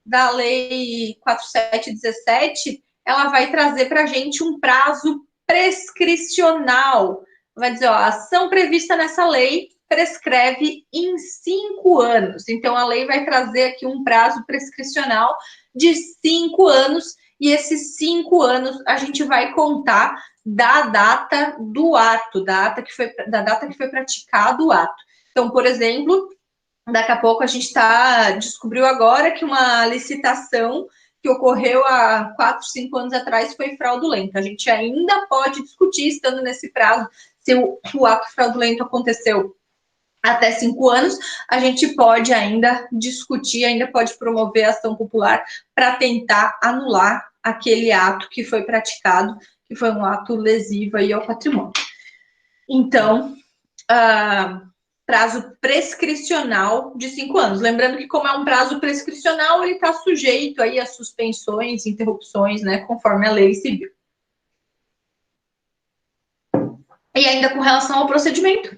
da lei 4717, ela vai trazer para a gente um prazo prescricional. Vai dizer, ó, a ação prevista nessa lei prescreve em 5 anos. Então, a lei vai trazer aqui um prazo prescricional de 5 anos, e esses 5 anos a gente vai contar da data do ato, da data que foi praticado o ato. Então, por exemplo, daqui a pouco a gente descobriu agora que uma licitação que ocorreu há 4, 5 anos atrás foi fraudulenta. A gente ainda pode discutir, estando nesse prazo, se o ato fraudulento aconteceu até 5 anos, a gente pode ainda discutir, ainda pode promover ação popular para tentar anular aquele ato que foi praticado, que foi um ato lesivo aí ao patrimônio. Então, prazo prescricional de 5 anos. Lembrando que, como é um prazo prescricional, ele está sujeito aí a suspensões, interrupções, né, conforme a lei civil. E ainda com relação ao procedimento,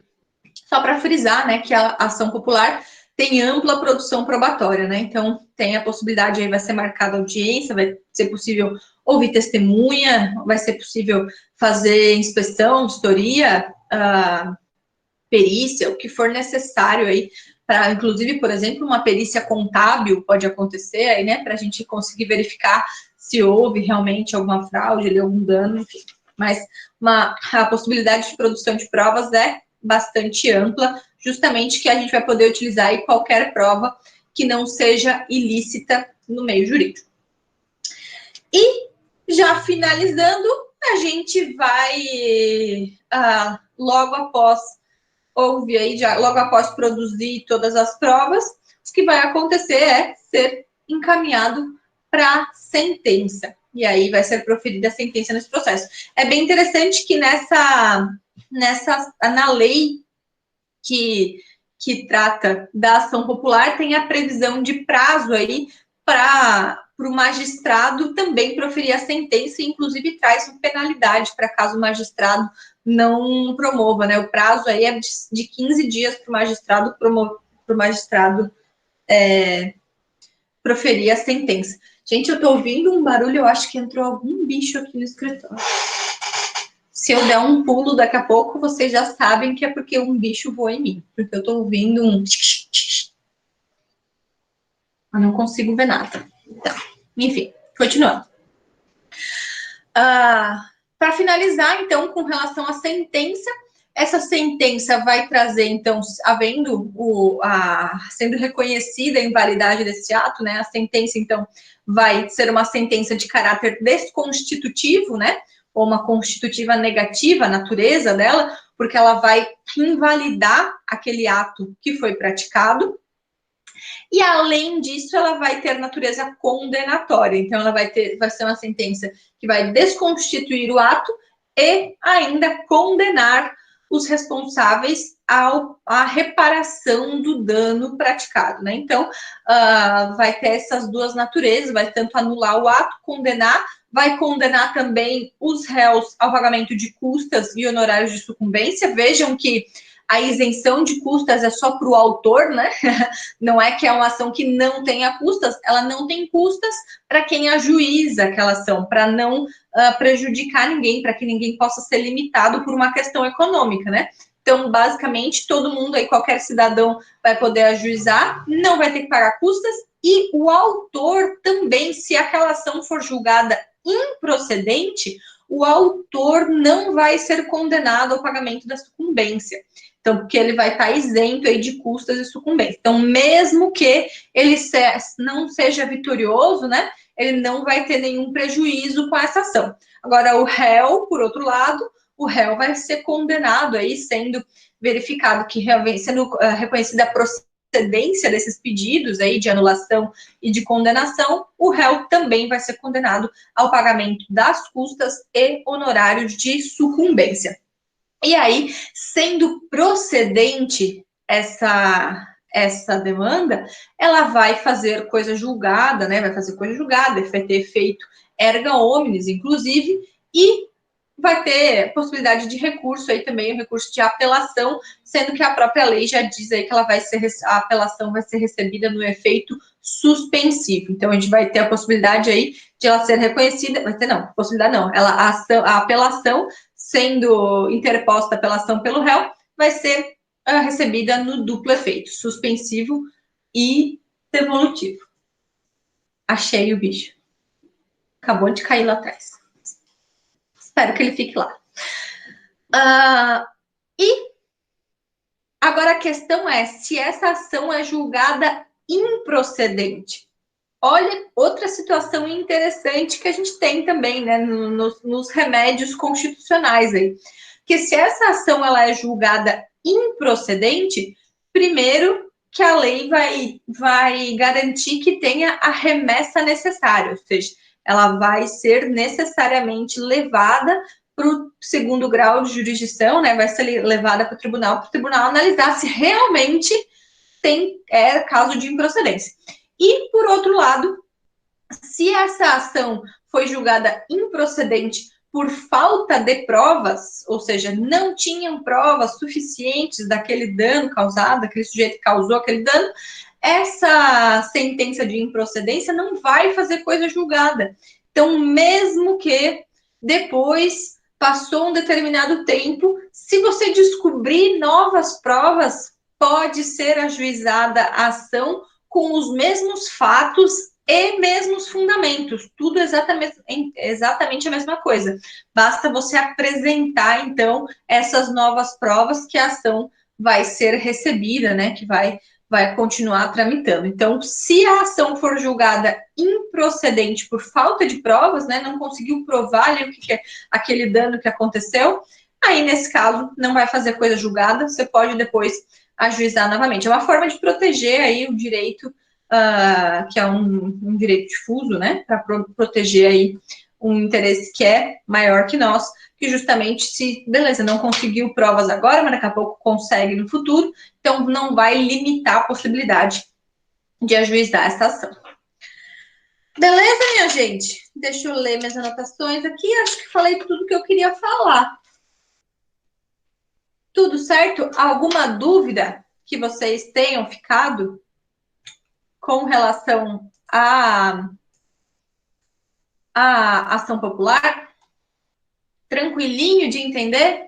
só para frisar, né, que a ação popular tem ampla produção probatória, né? Então, tem a possibilidade aí, vai ser marcada audiência, vai ser possível ouvir testemunha, vai ser possível fazer inspeção, vistoria, perícia, o que for necessário aí, para, inclusive, por exemplo, uma perícia contábil pode acontecer aí, né, para a gente conseguir verificar se houve realmente alguma fraude, algum dano, enfim. Mas a possibilidade de produção de provas é bastante ampla, justamente que a gente vai poder utilizar aí qualquer prova que não seja ilícita no meio jurídico. E, já finalizando, a gente vai, logo após logo após produzir todas as provas, o que vai acontecer é ser encaminhado para sentença. E aí vai ser proferida a sentença nesse processo. É bem interessante que na lei que trata da ação popular, tem a previsão de prazo aí para o magistrado também proferir a sentença, e inclusive traz uma penalidade para caso o magistrado não promova, né? O prazo aí é de 15 dias para o magistrado proferir a sentença. Gente, eu estou ouvindo um barulho, eu acho que entrou algum bicho aqui no escritório. Se eu der um pulo daqui a pouco, vocês já sabem que é porque um bicho voa em mim. Porque eu estou ouvindo um... Eu não consigo ver nada. Então, enfim, continuando. Para finalizar, então, com relação à sentença, essa sentença vai trazer, então, sendo reconhecida a invalidade desse ato, né? A sentença, então, vai ser uma sentença de caráter desconstitutivo, né? Ou uma constitutiva negativa, a natureza dela, porque ela vai invalidar aquele ato que foi praticado. E, além disso, ela vai ter natureza condenatória. Então, ela vai ser uma sentença que vai desconstituir o ato e ainda condenar os responsáveis à reparação do dano praticado, né? Então, vai ter essas duas naturezas, vai tanto anular o ato, vai condenar também os réus ao pagamento de custas e honorários de sucumbência. Vejam que a isenção de custas é só para o autor, né? Não é que é uma ação que não tenha custas, ela não tem custas para quem ajuiza aquela ação, para não prejudicar ninguém, para que ninguém possa ser limitado por uma questão econômica, né? Então, basicamente, todo mundo aí, qualquer cidadão vai poder ajuizar, não vai ter que pagar custas, e o autor também, se aquela ação for julgada improcedente, o autor não vai ser condenado ao pagamento da sucumbência. Então, porque ele vai estar isento aí de custas e sucumbência. Então, mesmo que ele não seja vitorioso, né, ele não vai ter nenhum prejuízo com essa ação. Agora, o réu, por outro lado, o réu vai ser condenado aí, sendo verificado que realmente sendo reconhecida a procedência desses pedidos aí de anulação e de condenação, o réu também vai ser condenado ao pagamento das custas e honorários de sucumbência. E aí, sendo procedente essa demanda, ela vai fazer coisa julgada, né? Vai fazer coisa julgada, vai ter efeito erga omnes, inclusive, e vai ter possibilidade de recurso aí também, o recurso de apelação, sendo que a própria lei já diz aí que a apelação vai ser recebida no efeito suspensivo. Então, a gente vai ter a possibilidade aí de ela ser reconhecida, vai ter não, possibilidade não, a apelação sendo interposta a apelação pelo réu, vai ser recebida no duplo efeito, suspensivo e devolutivo. Achei o bicho. Acabou de cair lá atrás. Espero que ele fique lá. E agora a questão é se essa ação é julgada improcedente. Olha, outra situação interessante que a gente tem também, né, nos remédios constitucionais aí. Que se essa ação ela é julgada improcedente, primeiro que a lei vai garantir que tenha a remessa necessária, ou seja, ela vai ser necessariamente levada para o segundo grau de jurisdição, né? Vai ser levada para o tribunal analisar se realmente é caso de improcedência. E, por outro lado, se essa ação foi julgada improcedente por falta de provas, ou seja, não tinham provas suficientes daquele dano causado, aquele sujeito que causou aquele dano, essa sentença de improcedência não vai fazer coisa julgada. Então, mesmo que depois passou um determinado tempo, se você descobrir novas provas, pode ser ajuizada a ação com os mesmos fatos e mesmos fundamentos, tudo exatamente a mesma coisa. Basta você apresentar, então, essas novas provas que a ação vai ser recebida, né, que vai continuar tramitando. Então, se a ação for julgada improcedente por falta de provas, né, não conseguiu provar ali o que é aquele dano que aconteceu, aí, nesse caso, não vai fazer coisa julgada, você pode depois ajuizar novamente. É uma forma de proteger aí o direito, que é um direito difuso, né, para proteger aí um interesse que é maior que nós, que justamente se, beleza, não conseguiu provas agora, mas daqui a pouco consegue no futuro, então não vai limitar a possibilidade de ajuizar essa ação. Beleza, minha gente? Deixa eu ler minhas anotações aqui, acho que falei tudo que eu queria falar. Tudo certo? Alguma dúvida que vocês tenham ficado com relação à ação popular? Tranquilinho de entender?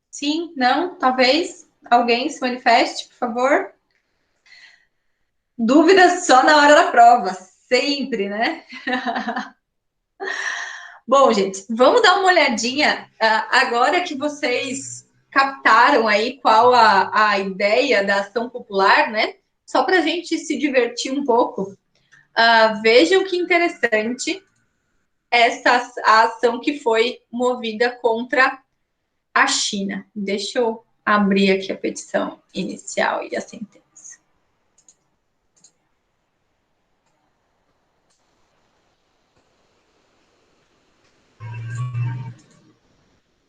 Sim? Não? Talvez? Alguém se manifeste, por favor? Dúvidas só na hora da prova, sempre, né? Bom, gente, vamos dar uma olhadinha agora que vocês captaram aí qual a ideia da ação popular, né? Só para a gente se divertir um pouco. Vejam que interessante a ação que foi movida contra a China. Deixa eu abrir aqui a petição inicial e a sentença.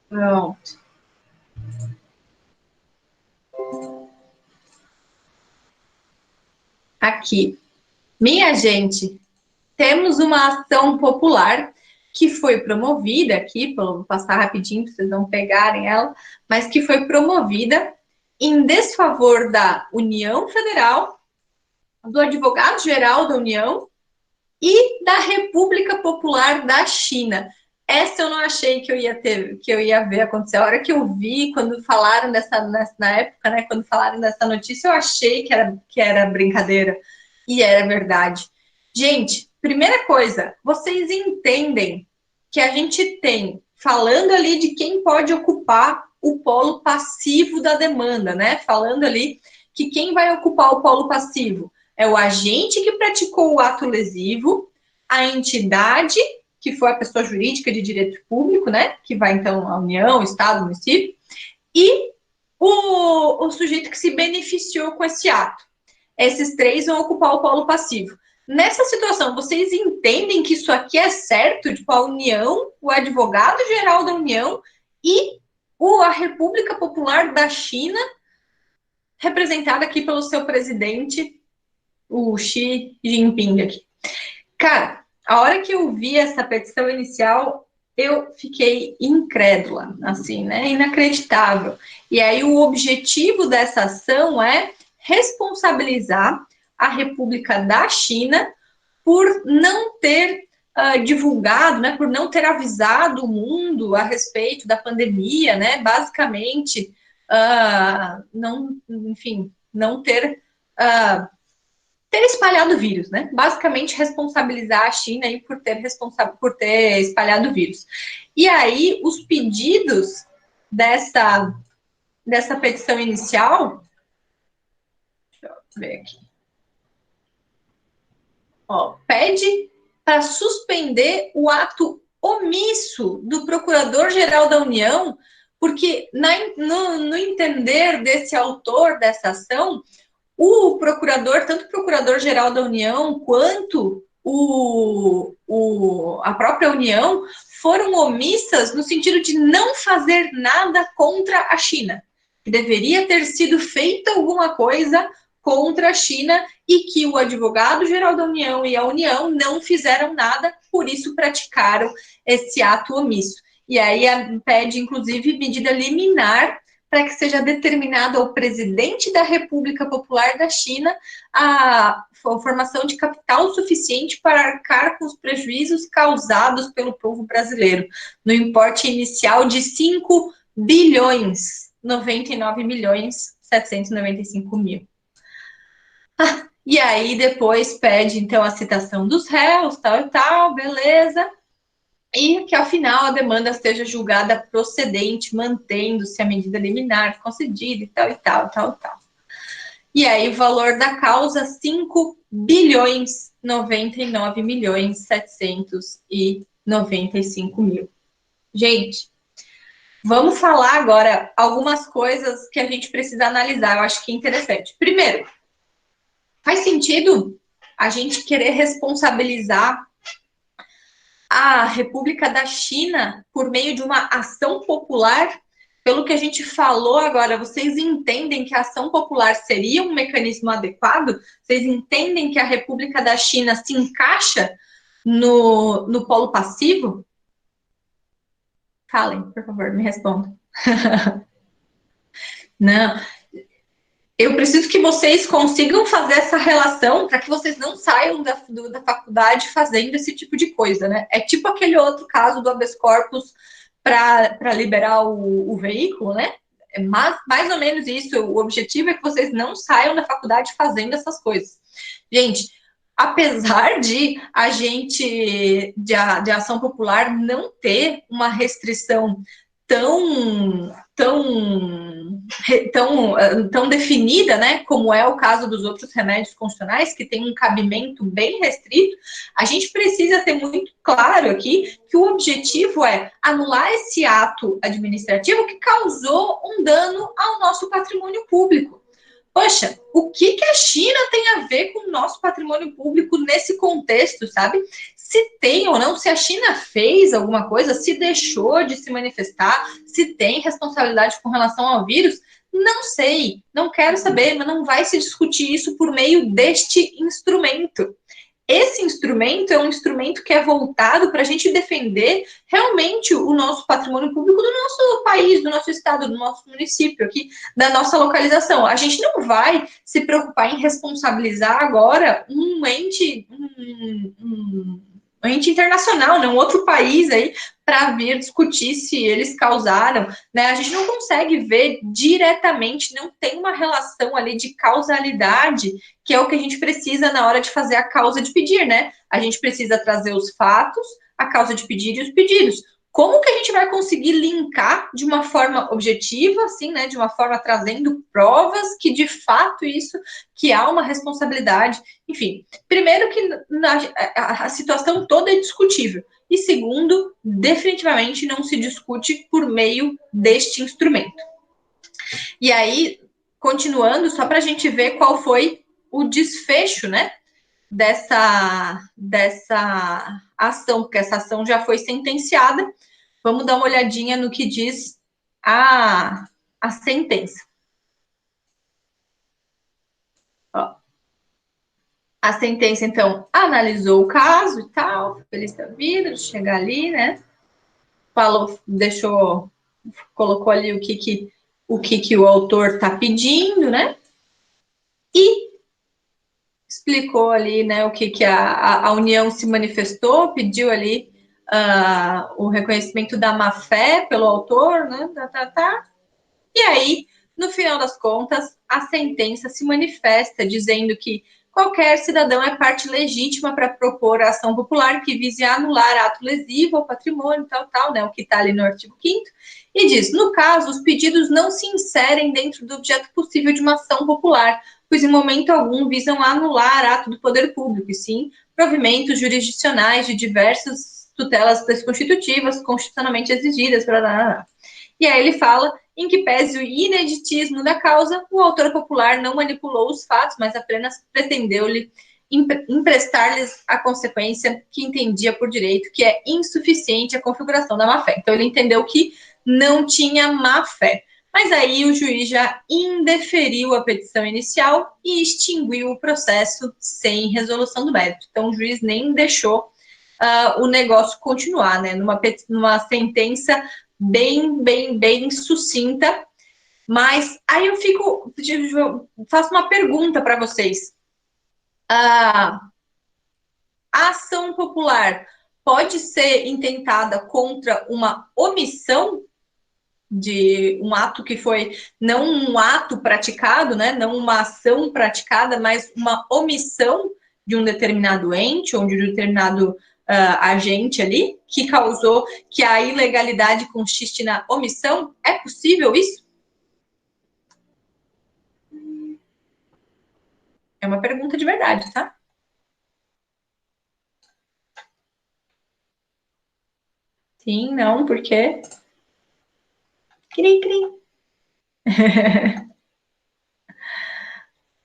Pronto. Aqui. Minha gente, temos uma ação popular que foi promovida aqui, vou passar rapidinho para vocês não pegarem ela, mas que foi promovida em desfavor da União Federal, do Advogado-Geral da União e da República Popular da China. Essa eu não achei que eu ia ver acontecer. A hora que eu vi, quando falaram na época, né, quando falaram dessa notícia, eu achei que era brincadeira. E era verdade. Gente, primeira coisa, vocês entendem que a gente tem, falando ali de quem pode ocupar o polo passivo da demanda, né? Falando ali que quem vai ocupar o polo passivo é o agente que praticou o ato lesivo, a entidade que foi a pessoa jurídica de direito público, né? Que vai, então, a União, o Estado, o município, e o sujeito que se beneficiou com esse ato. Esses três vão ocupar o polo passivo. Nessa situação, vocês entendem que isso aqui é certo? Tipo, a União, o advogado-geral da União e a República Popular da China, representada aqui pelo seu presidente, o Xi Jinping aqui. Cara, a hora que eu vi essa petição inicial, eu fiquei incrédula, assim, né? Inacreditável. E aí o objetivo dessa ação é responsabilizar a República da China por não ter divulgado, né, por não ter avisado o mundo a respeito da pandemia, né? Basicamente, não ter espalhado o vírus, né? Basicamente, responsabilizar a China aí por ter espalhado o vírus. E aí, os pedidos dessa petição inicial, deixa eu ver aqui, pede para suspender o ato omisso do Procurador-Geral da União, porque no entender desse autor dessa ação, o procurador, tanto o Procurador-Geral da União quanto a própria União foram omissas no sentido de não fazer nada contra a China. Deveria ter sido feita alguma coisa contra a China e que o advogado-geral da União e a União não fizeram nada, por isso praticaram esse ato omisso. E aí pede, inclusive, medida liminar para que seja determinado ao presidente da República Popular da China a formação de capital suficiente para arcar com os prejuízos causados pelo povo brasileiro, no importe inicial de 5 bilhões, 99 milhões, 795 mil. E aí depois pede, então, a citação dos réus, tal e tal, beleza. E que, ao final, a demanda seja julgada procedente, mantendo-se a medida liminar concedida e tal, e tal, e tal, e tal. E aí, o valor da causa, 5 bilhões, 99 milhões, 795 mil. Gente, vamos falar agora algumas coisas que a gente precisa analisar, eu acho que é interessante. Primeiro, faz sentido a gente querer responsabilizar a República da China por meio de uma ação popular? Pelo que a gente falou agora, vocês entendem que a ação popular seria um mecanismo adequado? Vocês entendem que a República da China se encaixa no polo passivo? Falem, por favor, me respondam. Não. Eu preciso que vocês consigam fazer essa relação para que vocês não saiam da faculdade fazendo esse tipo de coisa, né? É tipo aquele outro caso do habeas corpus para liberar o veículo, né? É mais ou menos isso. O objetivo é que vocês não saiam da faculdade fazendo essas coisas. Gente, apesar de a gente, de ação popular, não ter uma restrição tão definida, né, como é o caso dos outros remédios constitucionais, que tem um cabimento bem restrito, a gente precisa ter muito claro aqui que o objetivo é anular esse ato administrativo que causou um dano ao nosso patrimônio público. Poxa, o que a China tem a ver com o nosso patrimônio público nesse contexto, sabe? Se tem ou não, se a China fez alguma coisa, se deixou de se manifestar, se tem responsabilidade com relação ao vírus, não sei, não quero saber, mas não vai se discutir isso por meio deste instrumento. Esse instrumento é um instrumento que é voltado para a gente defender realmente o nosso patrimônio público do nosso país, do nosso estado, do nosso município, aqui, da nossa localização. A gente não vai se preocupar em responsabilizar agora um ente internacional, né, um outro país aí, para vir discutir se eles causaram, né? A gente não consegue ver diretamente, não tem uma relação ali de causalidade, que é o que a gente precisa na hora de fazer a causa de pedir, né? A gente precisa trazer os fatos, a causa de pedir e os pedidos. Como que a gente vai conseguir linkar de uma forma objetiva, assim, né? De uma forma trazendo provas que, de fato, que há uma responsabilidade. Enfim, primeiro que a situação toda é discutível. e segundo, definitivamente não se discute por meio deste instrumento. E aí, continuando, só para a gente ver qual foi o desfecho, né, dessa ação, porque essa ação já foi sentenciada. Vamos dar uma olhadinha no que diz a sentença. Ó. A sentença, então, analisou o caso e tal, feliz da vida, de chegar ali, né? Falou, colocou ali o que o autor está pedindo, né? E explicou ali, né, o que a União se manifestou, pediu ali o reconhecimento da má-fé pelo autor, né? E aí, no final das contas, a sentença se manifesta dizendo que qualquer cidadão é parte legítima para propor a ação popular que vise anular ato lesivo ao patrimônio, tal, né, o que está ali no artigo 5º, e diz, no caso, os pedidos não se inserem dentro do objeto possível de uma ação popular, pois em momento algum visam anular ato do poder público, e sim provimentos jurisdicionais de diversas tutelas desconstitutivas constitucionalmente exigidas, E aí ele fala em que pese o ineditismo da causa, o autor popular não manipulou os fatos, mas apenas pretendeu-lhe emprestar-lhes a consequência que entendia por direito, que é insuficiente a configuração da má-fé. Então ele entendeu que não tinha má-fé. Mas aí o juiz já indeferiu a petição inicial e extinguiu o processo sem resolução do mérito. Então o juiz nem deixou o negócio continuar, né? Numa sentença bem sucinta. Mas aí eu faço uma pergunta para vocês. A ação popular pode ser intentada contra uma omissão de um ato que foi, não um ato praticado, né, não uma ação praticada, mas uma omissão de um determinado ente ou de um determinado agente ali, que causou que a ilegalidade consiste na omissão? É possível isso? É uma pergunta de verdade, tá? Sim, não, por quê? Cri, cri.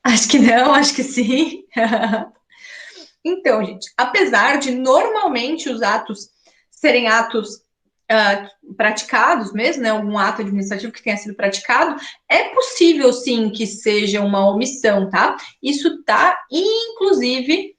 Acho que não, acho que sim. Então, gente, apesar de normalmente os atos serem atos praticados mesmo, né, algum ato administrativo que tenha sido praticado, é possível sim que seja uma omissão, tá? Isso está, inclusive,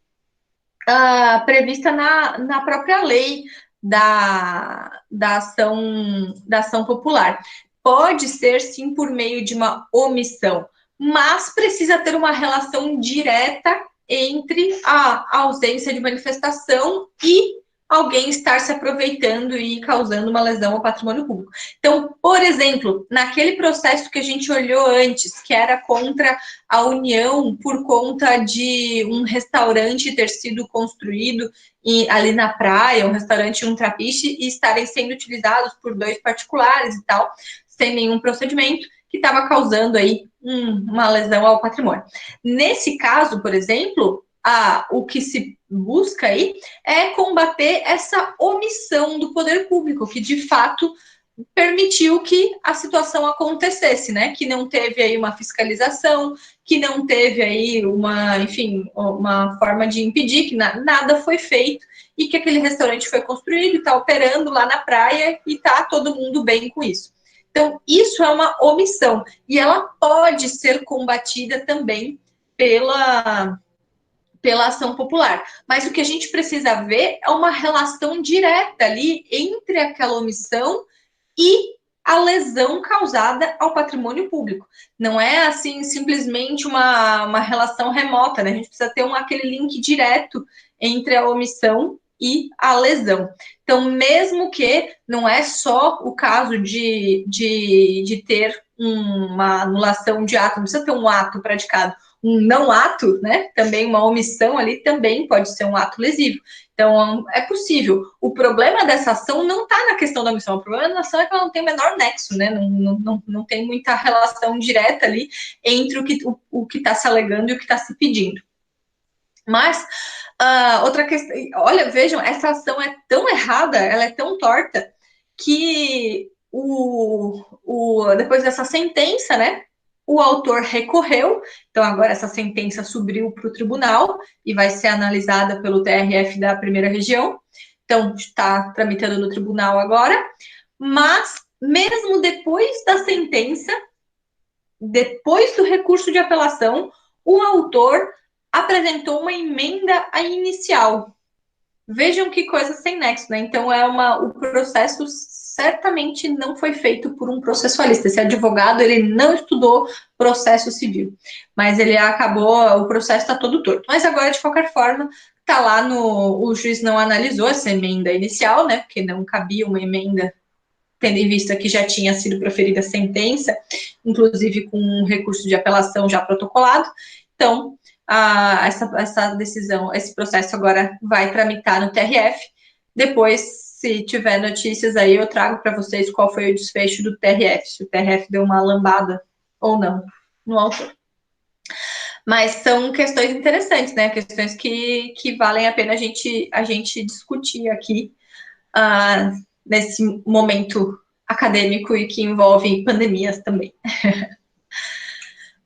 prevista na própria lei da ação popular. Pode ser, sim, por meio de uma omissão, mas precisa ter uma relação direta entre a ausência de manifestação e alguém estar se aproveitando e causando uma lesão ao patrimônio público. Então, por exemplo, naquele processo que a gente olhou antes, que era contra a União por conta de um restaurante ter sido construído ali na praia, um restaurante e um trapiche, e estarem sendo utilizados por 2 particulares e tal, sem nenhum procedimento, que estava causando aí uma lesão ao patrimônio. Nesse caso, por exemplo, o que se busca aí é combater essa omissão do poder público, que de fato permitiu que a situação acontecesse, né? Que não teve aí uma fiscalização, que não teve aí uma forma de impedir, que nada foi feito e que aquele restaurante foi construído e está operando lá na praia e está todo mundo bem com isso. Então, isso é uma omissão e ela pode ser combatida também pela ação popular. Mas o que a gente precisa ver é uma relação direta ali entre aquela omissão e a lesão causada ao patrimônio público. Não é assim simplesmente uma relação remota, né? A gente precisa ter aquele link direto entre a omissão e a lesão. Então, mesmo que não é só o caso de ter uma anulação de ato, não precisa ter um ato praticado, um não ato, né? Também uma omissão ali também pode ser um ato lesivo. Então, é possível. O problema dessa ação não está na questão da omissão. O problema da ação é que ela não tem o menor nexo, né? Não tem muita relação direta ali entre o que está se alegando e o que está se pedindo. Mas Outra questão, olha, vejam, essa ação é tão errada, ela é tão torta, que depois dessa sentença, né, o autor recorreu, então agora essa sentença subiu para o tribunal e vai ser analisada pelo TRF da primeira região, então está tramitando no tribunal agora, mas mesmo depois da sentença, depois do recurso de apelação, o autor apresentou uma emenda à inicial. Vejam que coisa sem nexo, né? Então o processo certamente não foi feito por um processualista. Esse advogado, ele não estudou processo civil, mas ele acabou, o processo está todo torto. Mas agora, de qualquer forma, tá lá o juiz não analisou essa emenda inicial, né? Porque não cabia uma emenda, tendo em vista que já tinha sido proferida a sentença, inclusive com um recurso de apelação já protocolado. Então, essa decisão, esse processo agora vai tramitar no TRF. Depois, se tiver notícias aí, eu trago para vocês qual foi o desfecho do TRF, se o TRF deu uma lambada ou não no autor. Mas são questões interessantes, né? Questões que valem a pena a gente discutir aqui nesse momento acadêmico e que envolve pandemias também.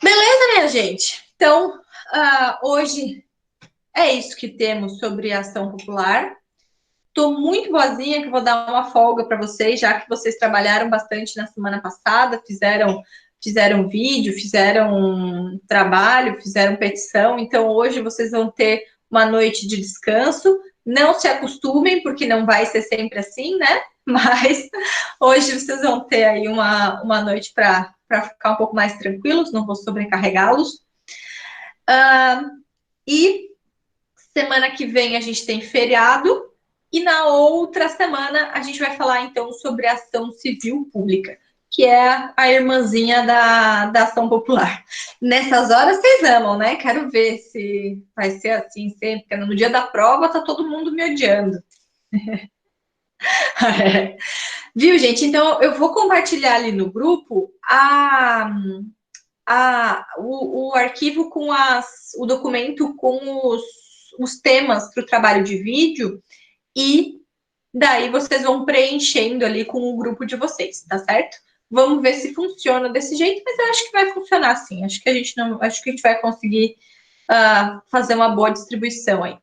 Beleza, minha gente? Então, hoje é isso que temos sobre a ação popular. Estou muito boazinha que vou dar uma folga para vocês, já que vocês trabalharam bastante na semana passada, fizeram vídeo, fizeram trabalho, fizeram petição. Então, hoje vocês vão ter uma noite de descanso. Não se acostumem, porque não vai ser sempre assim, né? Mas hoje vocês vão ter aí uma noite para ficar um pouco mais tranquilos, não vou sobrecarregá-los. E semana que vem a gente tem feriado. E na outra semana a gente vai falar então sobre a ação civil pública, que é a irmãzinha da ação popular. Nessas horas vocês amam, né? Quero ver se vai ser assim sempre, porque no dia da prova tá todo mundo me odiando. Viu, gente? Então eu vou compartilhar ali no grupo o arquivo com o documento com os temas para o trabalho de vídeo. E daí vocês vão preenchendo ali com o grupo de vocês, tá certo? Vamos ver se funciona desse jeito, mas eu acho que vai funcionar sim. Acho que a gente vai conseguir fazer uma boa distribuição aí.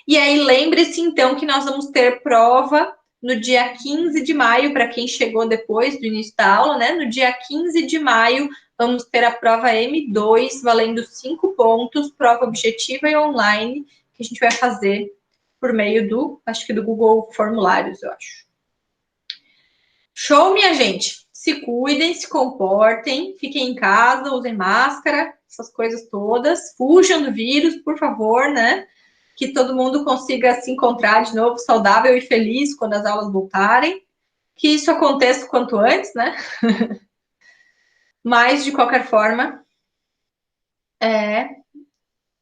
E aí, lembre-se então que nós vamos ter prova no dia 15 de maio, para quem chegou depois do início da aula, né? No dia 15 de maio, vamos ter a prova M2, valendo 5 pontos, prova objetiva e online, que a gente vai fazer por meio do Google Formulários, eu acho. Show, minha gente? Se cuidem, se comportem, fiquem em casa, usem máscara, essas coisas todas. Fujam do vírus, por favor, né? Que todo mundo consiga se encontrar de novo saudável e feliz quando as aulas voltarem. Que isso aconteça o quanto antes, né? Mas, de qualquer forma,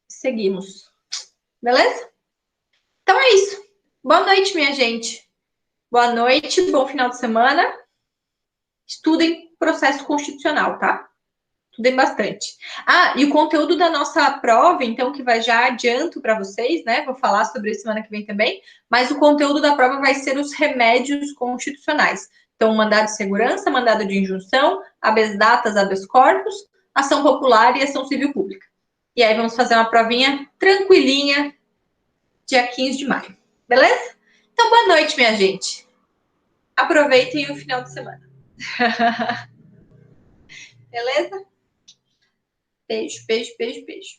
seguimos. Beleza? Então é isso. Boa noite, minha gente. Boa noite, bom final de semana. Estudem processo constitucional, tá? Estudem bastante. E o conteúdo da nossa prova, então, que vai já adianto para vocês, né? Vou falar sobre isso semana que vem também, mas o conteúdo da prova vai ser os remédios constitucionais. Então, mandado de segurança, mandado de injunção, habeas datas, habeas corpus, ação popular e ação civil pública. E aí vamos fazer uma provinha tranquilinha, dia 15 de maio. Beleza? Então, boa noite, minha gente. Aproveitem o final de semana. Beleza? Beijo, beijo, beijo, beijo.